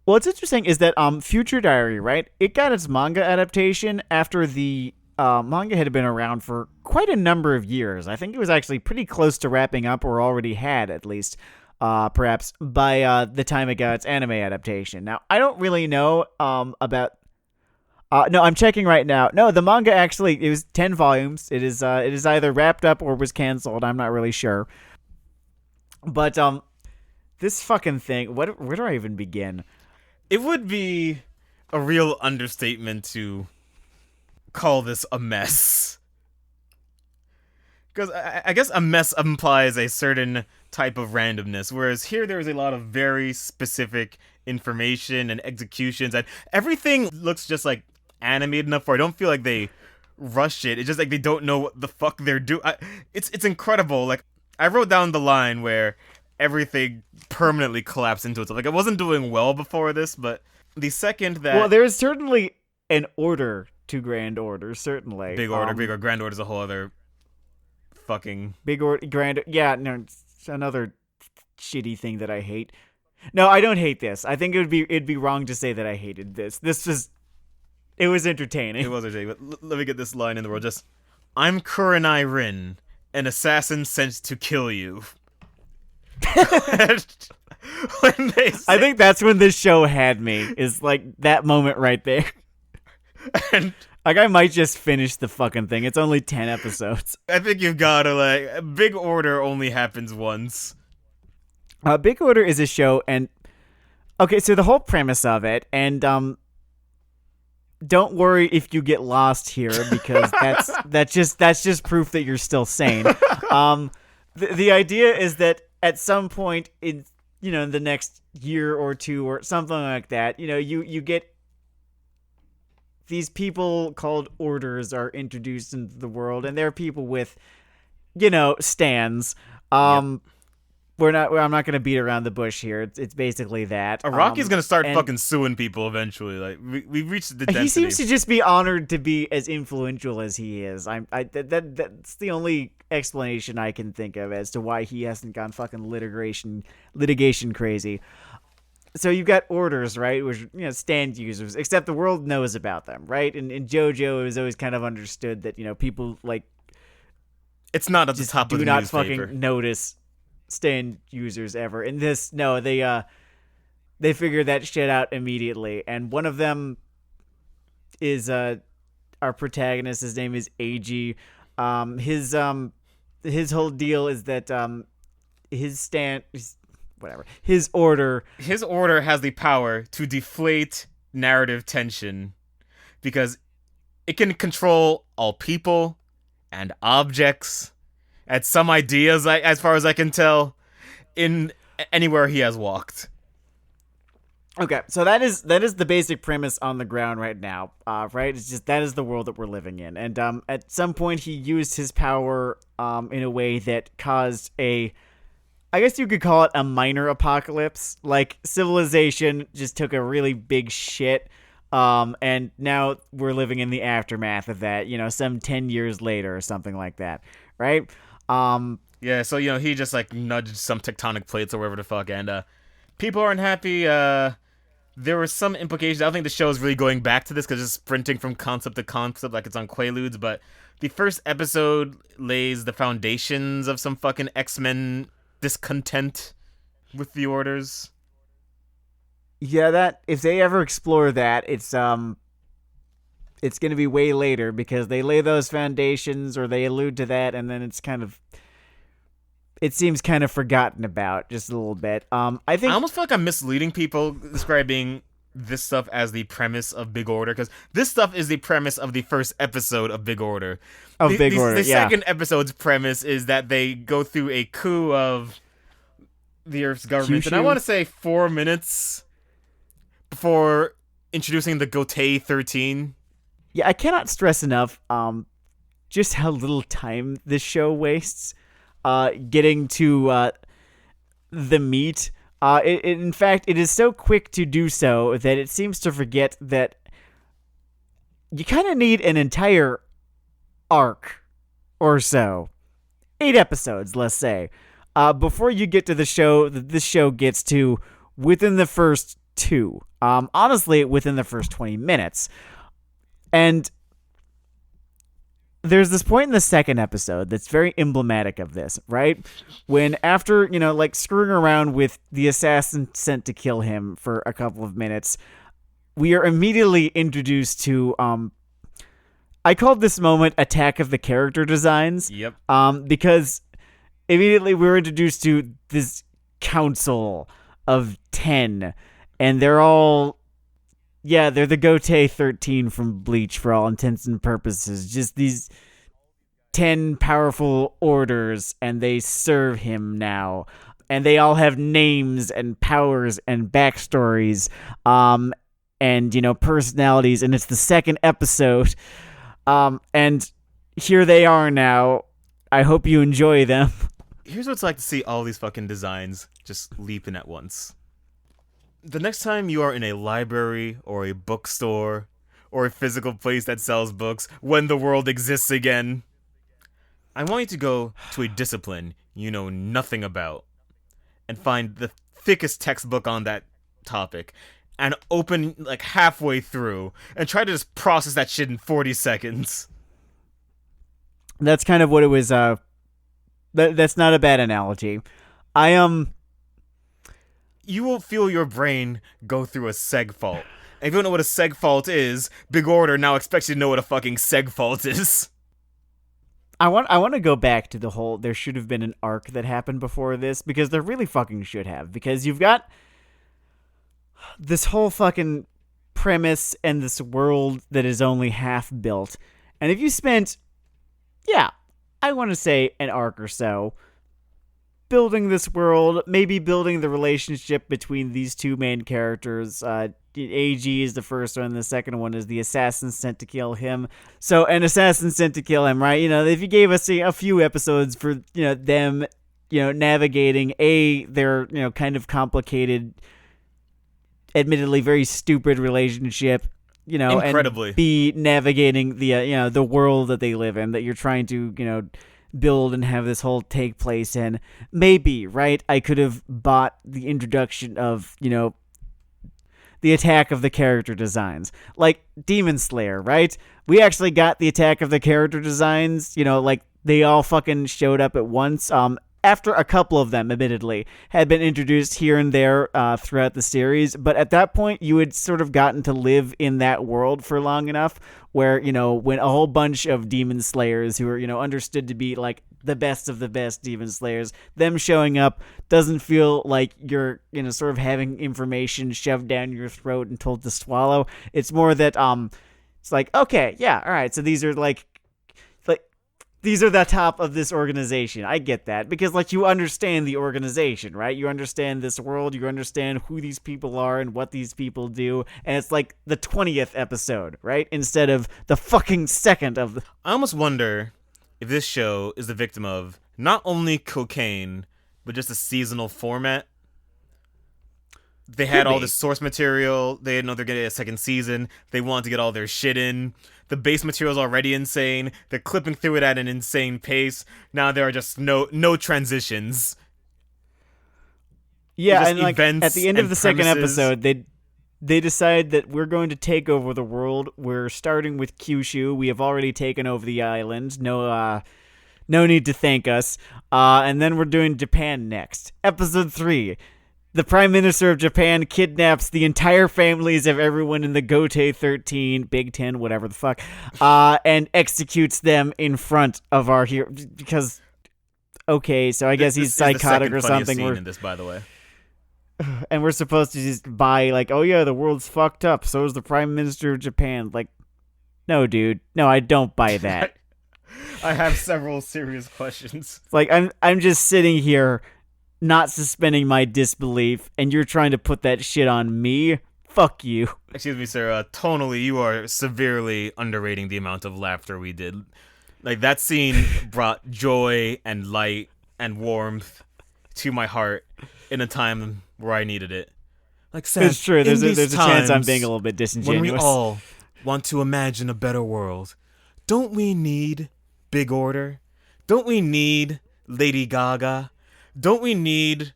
[SPEAKER 2] What's interesting is that Future Diary, right? It got its manga adaptation after the manga had been around for quite a number of years. I think it was actually pretty close to wrapping up, or already had at least, perhaps by the time it got its anime adaptation. Now, I don't really know about. No, I'm checking right now. No, the manga actually it was 10 volumes. It is either wrapped up or was canceled. I'm not really sure. But this fucking thing. Where do I even begin?
[SPEAKER 1] It would be a real understatement to call this a mess. Because I guess a mess implies a certain type of randomness, whereas here there is a lot of very specific information and executions, and everything looks just like animated enough where I don't feel like they rush it. It's just like they don't know what the fuck they're doing. It's incredible. Like, I wrote down the line where everything permanently collapsed into itself. Like, I wasn't doing well before this, but the second that...
[SPEAKER 2] Well, there is certainly an order to Grand Order, certainly.
[SPEAKER 1] Big Order, Grand Order is a whole other fucking...
[SPEAKER 2] Big Order, Grand... Yeah, no, it's another shitty thing that I hate. No, I don't hate this. I think it'd be wrong to say that I hated this. It was entertaining.
[SPEAKER 1] It was entertaining, but let me get this line in the world. Just, I'm Kurenai Rin, an assassin sent to kill you. When they say,
[SPEAKER 2] I think that's when this show had me, is like that moment right there.
[SPEAKER 1] and
[SPEAKER 2] Like, I might just finish the fucking thing. It's only 10 episodes.
[SPEAKER 1] I think you've gotta, like, Big Order only happens once.
[SPEAKER 2] Big Order is a show, and okay, so the whole premise of it, and don't worry if you get lost here, because that's just proof that you're still sane. The idea is that at some point in the next year or two or something like that, you get these people called orders are introduced into the world, and they're people with, stands.
[SPEAKER 1] Yep.
[SPEAKER 2] I'm not going to beat around the bush here. It's basically that.
[SPEAKER 1] Araki's gonna start
[SPEAKER 2] And
[SPEAKER 1] fucking suing people eventually. Like we've reached the
[SPEAKER 2] he
[SPEAKER 1] density.
[SPEAKER 2] seems to just be honored to be as influential as he is. That's the only explanation I can think of as to why he hasn't gone fucking litigation crazy. So you've got orders, right? Which stand users, except the world knows about them, right? And in JoJo, it was always kind of understood that people like
[SPEAKER 1] It's not at the
[SPEAKER 2] just
[SPEAKER 1] top of
[SPEAKER 2] do
[SPEAKER 1] the
[SPEAKER 2] not
[SPEAKER 1] newspaper.
[SPEAKER 2] fucking notice stand users ever. In this, no, they figured that shit out immediately, and one of them is our protagonist. His name is Ag. His whole deal is that his stand, whatever,
[SPEAKER 1] His order has the power to deflate narrative tension because it can control all people and objects and some ideas, as far as I can tell, in anywhere he has walked.
[SPEAKER 2] Okay, so that is the basic premise on the ground right now, right? It's just that is the world that we're living in, and at some point he used his power in a way that caused I guess you could call it a minor apocalypse. Like civilization just took a really big shit, and now we're living in the aftermath of that. Some 10 years later or something like that, right?
[SPEAKER 1] Yeah, so he just like nudged some tectonic plates or whatever the fuck, and people aren't happy. There were some implications. I don't think the show is really going back to this because it's sprinting from concept to concept like it's on Quaaludes, but the first episode lays the foundations of some fucking X-Men discontent with the orders.
[SPEAKER 2] Yeah, that if they ever explore that, it's going to be way later because they lay those foundations or they allude to that, and then it seems kind of forgotten about just a little bit. I think
[SPEAKER 1] I almost feel like I'm misleading people describing this stuff as the premise of Big Order, because this stuff is the premise of the first episode of Big Order. The second episode's premise is that they go through a coup of the Earth's government,
[SPEAKER 2] Kyushu?
[SPEAKER 1] and I want to say 4 minutes before introducing the Gotei 13.
[SPEAKER 2] Yeah, I cannot stress enough just how little time this show wastes getting to the meat. In fact, it is so quick to do so that it seems to forget that you kind of need an entire arc or so. 8 episodes, let's say, before you get to the show that this show gets to within the first 2. Honestly, within the first 20 minutes. And there's this point in the second episode that's very emblematic of this, right? When after, like screwing around with the assassin sent to kill him for a couple of minutes, we are immediately introduced to, I called this moment Attack of the Character Designs.
[SPEAKER 1] Yep.
[SPEAKER 2] Because immediately we were introduced to this council of 10, and they're all... Yeah, they're the Gotei 13 from Bleach for all intents and purposes. Just these 10 powerful orders, and they serve him now. And they all have names and powers and backstories, and, personalities. And it's the second episode. And here they are now. I hope you enjoy them.
[SPEAKER 1] Here's what it's like to see all these fucking designs just leaping at once. The next time you are in a library or a bookstore or a physical place that sells books, when the world exists again, I want you to go to a discipline you know nothing about and find the thickest textbook on that topic and open like halfway through and try to just process that shit in 40 seconds.
[SPEAKER 2] That's kind of what it was. That's not a bad analogy.
[SPEAKER 1] You will feel your brain go through a seg fault. And if you don't know what a seg fault is, Big Order now expects you to know what a fucking seg fault is.
[SPEAKER 2] I want to go back to the whole there should have been an arc that happened before this, because there really fucking should have, because you've got this whole fucking premise and this world that is only half built. And if you spent, I want to say an arc or so building this world, maybe building the relationship between these two main characters. AG is the first one, the second one is the assassin sent to kill him. So, an assassin sent to kill him, right? If you gave us a few episodes for, them, navigating their, kind of complicated, admittedly very stupid relationship,
[SPEAKER 1] Incredibly.
[SPEAKER 2] and B, navigating the world that they live in, that you're trying to, build and have this whole take place in. Maybe, right? I could have bought the introduction of, the attack of the character designs. Like Demon Slayer, right? We actually got the attack of the character designs, like they all fucking showed up at once. After a couple of them, admittedly, had been introduced here and there throughout the series. But at that point, you had sort of gotten to live in that world for long enough where, when a whole bunch of Demon Slayers who are, understood to be like the best of the best Demon Slayers, them showing up doesn't feel like you're, sort of having information shoved down your throat and told to swallow. It's more that, it's like, okay, yeah, all right, so these are these are the top of this organization. I get that. Because, you understand the organization, right? You understand this world. You understand who these people are and what these people do. And it's like the 20th episode, right? Instead of the fucking second of the...
[SPEAKER 1] I almost wonder if this show is the victim of not only cocaine, but just a seasonal format. They had all this source material. They know they're getting a second season. They want to get all their shit in. The base material is already insane. They're clipping through it at an insane pace. Now there are just no transitions.
[SPEAKER 2] Yeah, and at the end of the second episode, they decide that we're going to take over the world. We're starting with Kyushu. We have already taken over the island. No need to thank us. And then we're doing Japan next. Episode 3. The Prime Minister of Japan kidnaps the entire families of everyone in the Gotei 13, Big 10, whatever the fuck, and executes them in front of our hero. Because, okay, so I guess he's psychotic or something.
[SPEAKER 1] Scene in this, by the way.
[SPEAKER 2] And we're supposed to just buy, oh yeah, the world's fucked up. So is the Prime Minister of Japan. No, dude. No, I don't buy that.
[SPEAKER 1] I have several serious questions.
[SPEAKER 2] I'm just sitting here not suspending my disbelief, and you're trying to put that shit on me? Fuck you.
[SPEAKER 1] Excuse me, sir. Tonally, you are severely underrating the amount of laughter we did. That scene brought joy and light and warmth to my heart in a time where I needed it. Sam,
[SPEAKER 2] it's true. There's a chance I'm being a little bit disingenuous.
[SPEAKER 1] When we all want to imagine a better world, don't we need Big Order? Don't we need Lady Gaga? Don't we need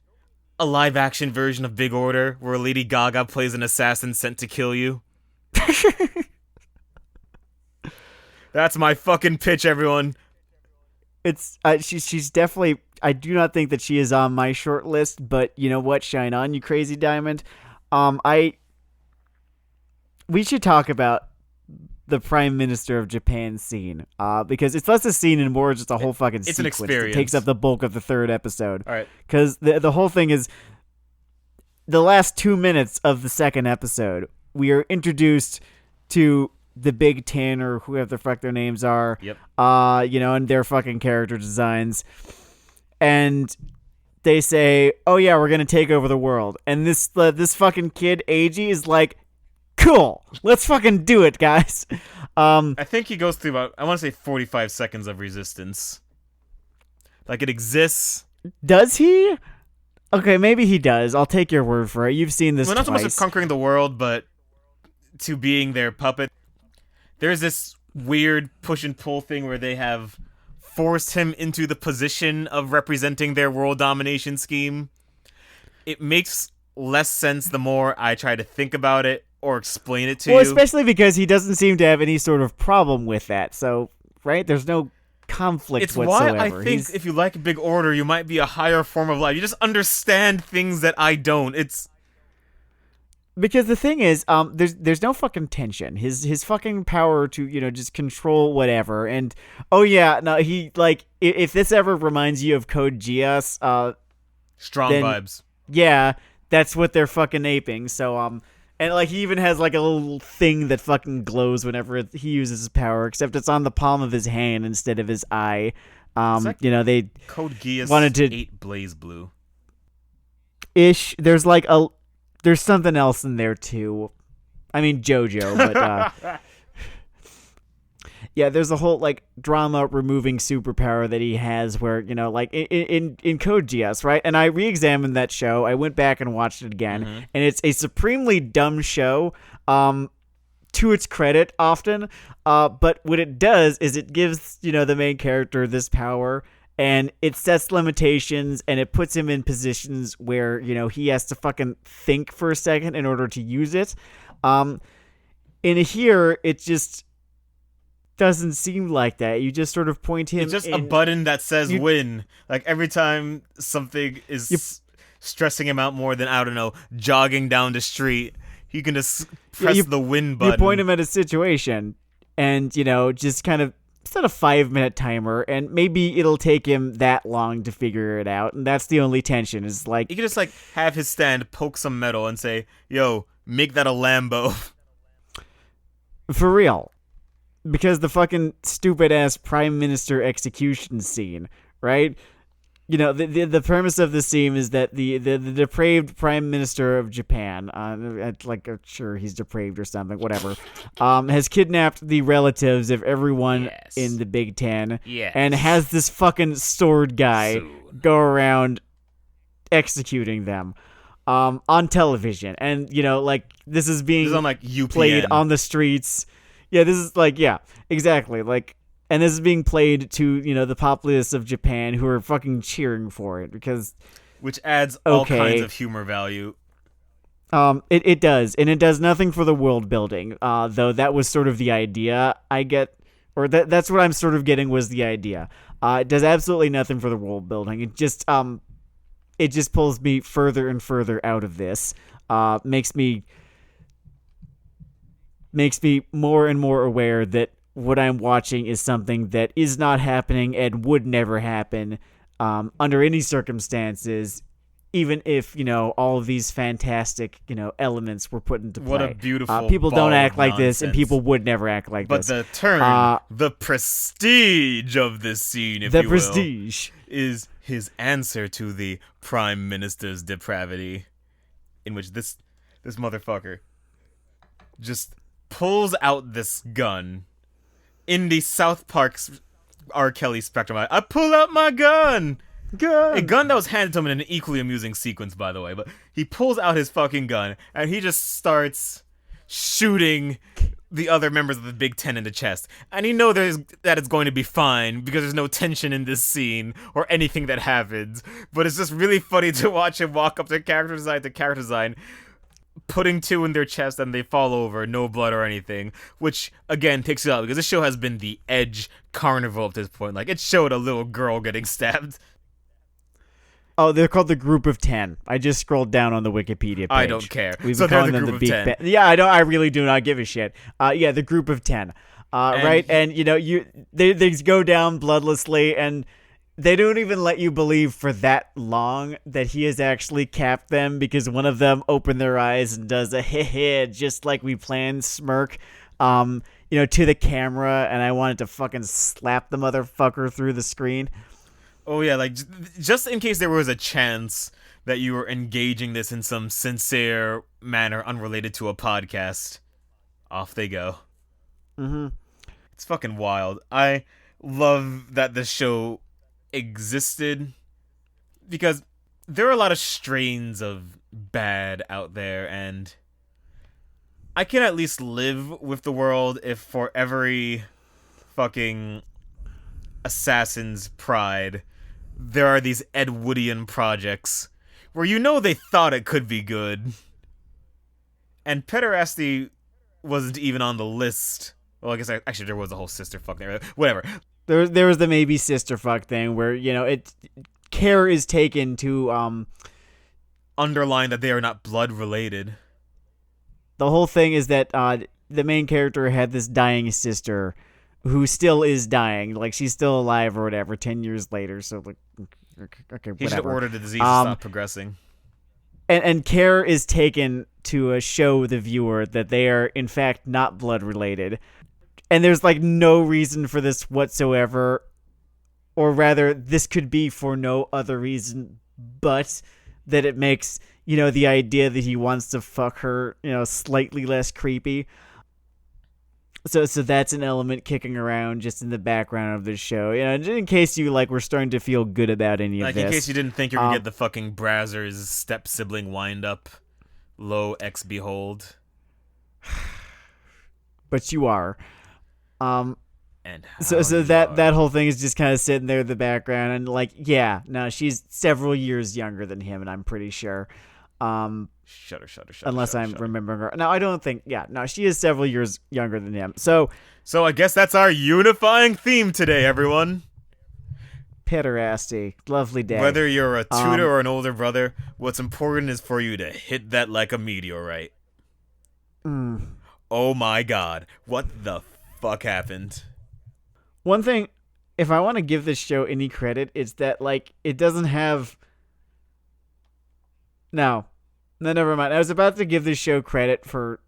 [SPEAKER 1] a live-action version of Big Order where Lady Gaga plays an assassin sent to kill you? That's my fucking pitch, everyone.
[SPEAKER 2] It's she's definitely... I do not think that she is on my short list, but you know what? Shine on, you crazy diamond. We should talk about the Prime Minister of Japan scene, because it's less a scene and more just a whole fucking sequence.
[SPEAKER 1] An experience.
[SPEAKER 2] It takes up the bulk of the third episode.
[SPEAKER 1] All right.
[SPEAKER 2] Because the whole thing is the last 2 minutes of the second episode. We are introduced to the Big Ten, or whoever the fuck their names are.
[SPEAKER 1] Yep.
[SPEAKER 2] And their fucking character designs, and they say, "Oh yeah, we're gonna take over the world." And this fucking kid, AG, is like, "Cool, let's fucking do it, guys."
[SPEAKER 1] I think he goes through about, I want to say 45 seconds of resistance. It exists.
[SPEAKER 2] Does he? Okay, maybe he does. I'll take your word for it. You've seen this
[SPEAKER 1] Not so much
[SPEAKER 2] twice.
[SPEAKER 1] of conquering the world, but to being their puppet. There's this weird push and pull thing where they have forced him into the position of representing their world domination scheme. It makes less sense the more I try to think about it or explain it to you.
[SPEAKER 2] Well, especially because he doesn't seem to have any sort of problem with that. So, right? There's no conflict whatsoever.
[SPEAKER 1] It's why I think if you like Big Order, you might be a higher form of life. You just understand things that I don't.
[SPEAKER 2] Because the thing is, there's no fucking tension. His fucking power to, just control whatever. And, oh yeah, no, he, if this ever reminds you of Code Geass,
[SPEAKER 1] strong vibes.
[SPEAKER 2] Yeah, that's what they're fucking aping. So, and, he even has, a little thing that fucking glows whenever he uses his power, except it's on the palm of his hand instead of his eye.
[SPEAKER 1] It's like
[SPEAKER 2] They
[SPEAKER 1] Code
[SPEAKER 2] wanted
[SPEAKER 1] Geass
[SPEAKER 2] to
[SPEAKER 1] 8 Blaze Blue.
[SPEAKER 2] ish. There's something else in there too. I mean JoJo, but yeah, there's a whole like drama removing superpower that he has where, like in Code Geass, right? And I re-examined that show. I went back and watched it again,
[SPEAKER 1] Mm-hmm.
[SPEAKER 2] and it's a supremely dumb show. To its credit often, but what it does is it gives, the main character this power, and it sets limitations, and it puts him in positions where, he has to fucking think for a second in order to use it. In here, it just doesn't seem like that. You just sort of point him
[SPEAKER 1] It's just a
[SPEAKER 2] in.
[SPEAKER 1] button that says
[SPEAKER 2] You,
[SPEAKER 1] win. Like every time something
[SPEAKER 2] you,
[SPEAKER 1] is stressing him out more than, I don't know, jogging down the street, he can just
[SPEAKER 2] yeah,
[SPEAKER 1] press the win
[SPEAKER 2] you point
[SPEAKER 1] button.
[SPEAKER 2] him at a situation, and just kind of set a 5-minute timer, and maybe it'll take him that long to figure it out, and that's the only tension. Is like
[SPEAKER 1] He can just like have his stand, poke some metal, and say, "Yo, make that a Lambo."
[SPEAKER 2] for real, because the fucking stupid ass prime minister execution scene, right? The premise of the scene is that the depraved prime minister of Japan, sure he's depraved or something, whatever, has kidnapped the relatives of everyone
[SPEAKER 1] Yes.
[SPEAKER 2] in the Big Ten,
[SPEAKER 1] Yes.
[SPEAKER 2] and has this fucking sword guy
[SPEAKER 1] Soon.
[SPEAKER 2] go around executing them, on television, and this is being
[SPEAKER 1] This is on like UPN.
[SPEAKER 2] played on the streets. Yeah, this is exactly and this is being played to, the populace of Japan who are fucking cheering for it because
[SPEAKER 1] which adds all
[SPEAKER 2] Okay.
[SPEAKER 1] kinds of humor value.
[SPEAKER 2] it does, and it does nothing for the world building. Though that was sort of the idea I get, or that's what I'm sort of getting was the idea. It does absolutely nothing for the world building. It just pulls me further and further out of this. Makes me more and more aware that what I'm watching is something that is not happening and would never happen under any circumstances, even if, all of these fantastic, elements were put into play.
[SPEAKER 1] What a beautiful
[SPEAKER 2] people don't
[SPEAKER 1] ball
[SPEAKER 2] act
[SPEAKER 1] of
[SPEAKER 2] like this, and
[SPEAKER 1] nonsense.
[SPEAKER 2] people would never act like
[SPEAKER 1] But
[SPEAKER 2] this.
[SPEAKER 1] the the prestige of this scene, if
[SPEAKER 2] The
[SPEAKER 1] you
[SPEAKER 2] prestige.
[SPEAKER 1] will, is his answer to the prime minister's depravity, in which this motherfucker just pulls out this gun in the South Park's R. Kelly spectrum. I pull out my gun! A gun that was handed to him in an equally amusing sequence, by the way. But he pulls out his fucking gun, and he just starts shooting the other members of the Big Ten in the chest. And you know that it's going to be fine, because there's no tension in this scene, or anything that happens. But it's just really funny to watch him walk up to character design, putting two in their chest, and they fall over, no blood or anything, which again takes it out because this show has been the edge carnival up to this point. Like, it showed a little girl getting stabbed.
[SPEAKER 2] Oh, they're called the Group of 10. I just scrolled down on the Wikipedia page.
[SPEAKER 1] I don't care.
[SPEAKER 2] We've
[SPEAKER 1] So
[SPEAKER 2] been
[SPEAKER 1] they're
[SPEAKER 2] calling
[SPEAKER 1] the
[SPEAKER 2] them
[SPEAKER 1] Group
[SPEAKER 2] the
[SPEAKER 1] of
[SPEAKER 2] Big
[SPEAKER 1] 10.
[SPEAKER 2] Yeah, I really do not give a shit. Yeah, the Group of 10. Right, and they go down bloodlessly, and they don't even let you believe for that long that he has actually capped them, because one of them opened their eyes and does a heh just like we planned smirk, to the camera, and I wanted to fucking slap the motherfucker through the screen.
[SPEAKER 1] Oh yeah, like, just in case there was a chance that you were engaging this in some sincere manner unrelated to a podcast, off they go.
[SPEAKER 2] Mm-hmm.
[SPEAKER 1] It's fucking wild. I love that the show existed, because there are a lot of strains of bad out there, and I can at least live with the world if for every fucking assassin's pride there are these Ed Woodian projects where they thought it could be good, and pederasty wasn't even on the list. Well, I guess actually there was a whole sister fuck there. Whatever.
[SPEAKER 2] There was the maybe sister fuck thing where, care is taken to
[SPEAKER 1] Underline that they are not blood related.
[SPEAKER 2] the whole thing is that the main character had this dying sister who still is dying, like she's still alive or whatever 10 years later, so like okay,
[SPEAKER 1] He should
[SPEAKER 2] whatever.
[SPEAKER 1] order the disease to stop progressing.
[SPEAKER 2] And care is taken to show the viewer that they are in fact not blood related, and there's like no reason for this whatsoever, or rather, this could be for no other reason but that it makes, the idea that he wants to fuck her, slightly less creepy. So that's an element kicking around just in the background of the show. In case you were starting to feel good about any of
[SPEAKER 1] Like,
[SPEAKER 2] this.
[SPEAKER 1] in case you didn't think you were gonna get the fucking Brazzers step sibling wind up. Lo ex behold.
[SPEAKER 2] But you are.
[SPEAKER 1] And
[SPEAKER 2] so that whole thing is just kind of sitting there in the background, and she's several years younger than him, and I'm pretty sure.
[SPEAKER 1] Shudder.
[SPEAKER 2] Unless I'm remembering her. No, I don't think. Yeah, no, she is several years younger than him. So
[SPEAKER 1] I guess that's our unifying theme today, everyone.
[SPEAKER 2] Pederasty, lovely day.
[SPEAKER 1] Whether you're a tutor or an older brother, what's important is for you to hit that like a meteorite. Oh my god, what the fuck happened?
[SPEAKER 2] One thing, if I want to give this show any credit, it's that it doesn't have. No, never mind. I was about to give this show credit for,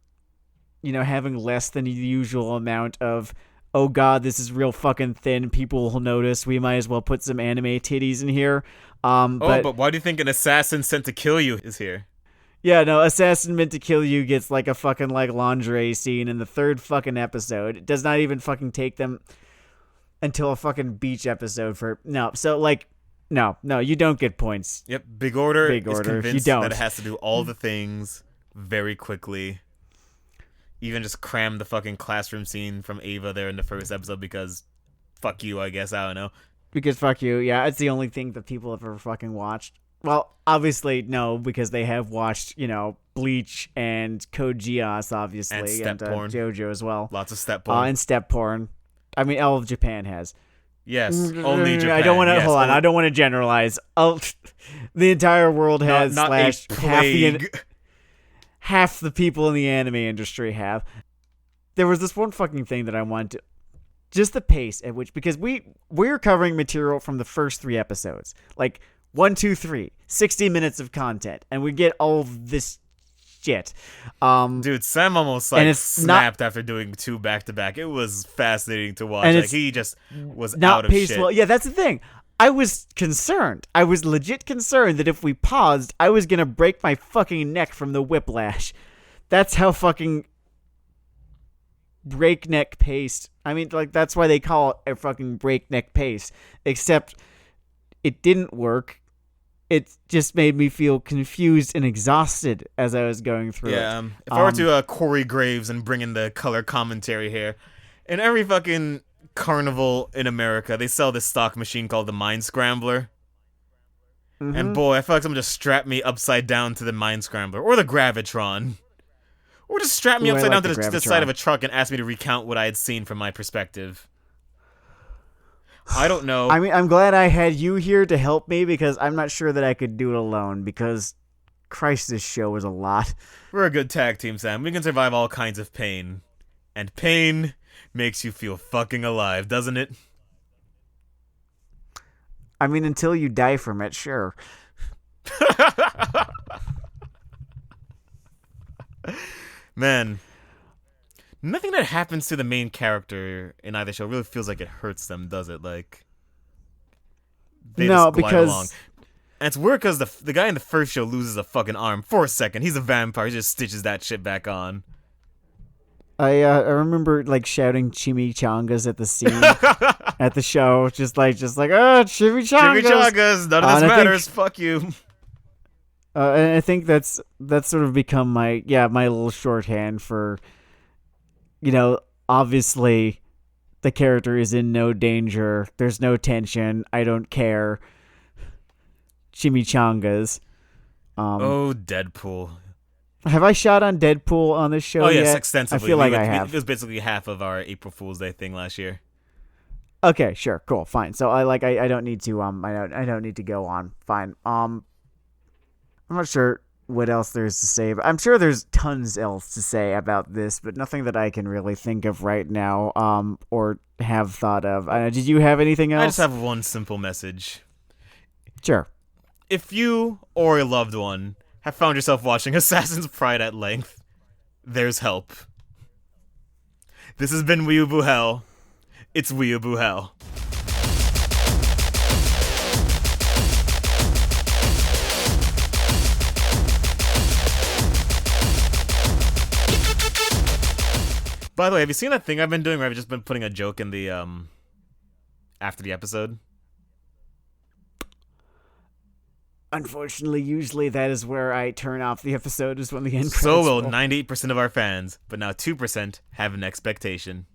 [SPEAKER 2] having less than the usual amount of, oh god, this is real fucking thin, people will notice, we might as well put some anime titties in here. But
[SPEAKER 1] why do you think an assassin sent to kill you is here?
[SPEAKER 2] Yeah, no, assassin meant to kill you gets a fucking lingerie scene in the third fucking episode. It does not even fucking take them until a fucking beach episode for, no, so No, you don't get points.
[SPEAKER 1] Yep, Big Order is convinced
[SPEAKER 2] you don't.
[SPEAKER 1] that it has to do all the things very quickly. Even just cram the fucking classroom scene from Ava there in the first episode because fuck you, I guess. I don't know.
[SPEAKER 2] Because fuck you, yeah, it's the only thing that people have ever fucking watched. Well, obviously, no, because they have watched, Bleach and Code Geass, obviously.
[SPEAKER 1] And step porn.
[SPEAKER 2] JoJo as well.
[SPEAKER 1] Lots of step porn.
[SPEAKER 2] And step porn. I mean, all of Japan has.
[SPEAKER 1] Yes, only Japan.
[SPEAKER 2] I don't want to hold on. I don't want to generalize. The entire world has
[SPEAKER 1] not a plague.
[SPEAKER 2] half the people in the anime industry have. There was this one fucking thing that I wanted to, just the pace at which, because we're covering material from the first 3 episodes, 1, 2, 3, 60 minutes of content, and we get all of this shit.
[SPEAKER 1] Dude, Sam almost snapped after doing 2 back-to-back. It was fascinating to watch.
[SPEAKER 2] And
[SPEAKER 1] he just was
[SPEAKER 2] not
[SPEAKER 1] out of
[SPEAKER 2] paced
[SPEAKER 1] shit.
[SPEAKER 2] well. Yeah, that's the thing. I was concerned. I was legit concerned that if we paused, I was gonna break my fucking neck from the whiplash. That's how fucking breakneck paced. I mean, that's why they call it a fucking breakneck pace. Except it didn't work. It just made me feel confused and exhausted as I was going through it.
[SPEAKER 1] If I were to Corey Graves and bring in the color commentary here, in every fucking carnival in America, they sell this stock machine called the Mind Scrambler. Mm-hmm. And boy, I feel like someone just strapped me upside down to the Mind Scrambler. Or the Gravitron. Or just strapped me upside down to the side of a truck and asked me to recount what I had seen from my perspective. I don't know.
[SPEAKER 2] I mean, I'm glad I had you here to help me because I'm not sure that I could do it alone because, Christ, this show was a lot.
[SPEAKER 1] We're a good tag team, Sam. We can survive all kinds of pain. And pain makes you feel fucking alive, doesn't it?
[SPEAKER 2] I mean, until you die from it, sure.
[SPEAKER 1] Man. Nothing that happens to the main character in either show really feels like it hurts them, does it? They just glide along. And it's weird because the guy in the first show loses a fucking arm for a second. He's a vampire. He just stitches that shit back on.
[SPEAKER 2] I remember shouting chimichangas at the scene at the show, just like chimichangas.
[SPEAKER 1] Chimichangas. None of this matters. Fuck you.
[SPEAKER 2] And I think that's sort of become my little shorthand for. Obviously, the character is in no danger. There's no tension. I don't care. Chimichangas.
[SPEAKER 1] Deadpool.
[SPEAKER 2] Have I shot on Deadpool on this show yet?
[SPEAKER 1] Yes, extensively.
[SPEAKER 2] I feel like I have.
[SPEAKER 1] It was basically half of our April Fool's Day thing last year.
[SPEAKER 2] Okay, sure, cool, fine. So I don't need to I don't need to go on. Fine. I'm not sure what else there's to say. I'm sure there's tons else to say about this, but nothing that I can really think of right now, or have thought of. Did you have anything else?
[SPEAKER 1] I just have one simple message.
[SPEAKER 2] Sure.
[SPEAKER 1] If you or a loved one have found yourself watching Assassin's Pride at length, there's help. This has been Weeaboo Hell. It's Weeaboo Hell. By the way, have you seen that thing I've been doing where I've just been putting a joke in the after the episode?
[SPEAKER 2] Unfortunately, usually that is where I turn off the episode, is when the end
[SPEAKER 1] So
[SPEAKER 2] credits
[SPEAKER 1] will
[SPEAKER 2] roll.
[SPEAKER 1] 98% of our fans, but now 2% have an expectation.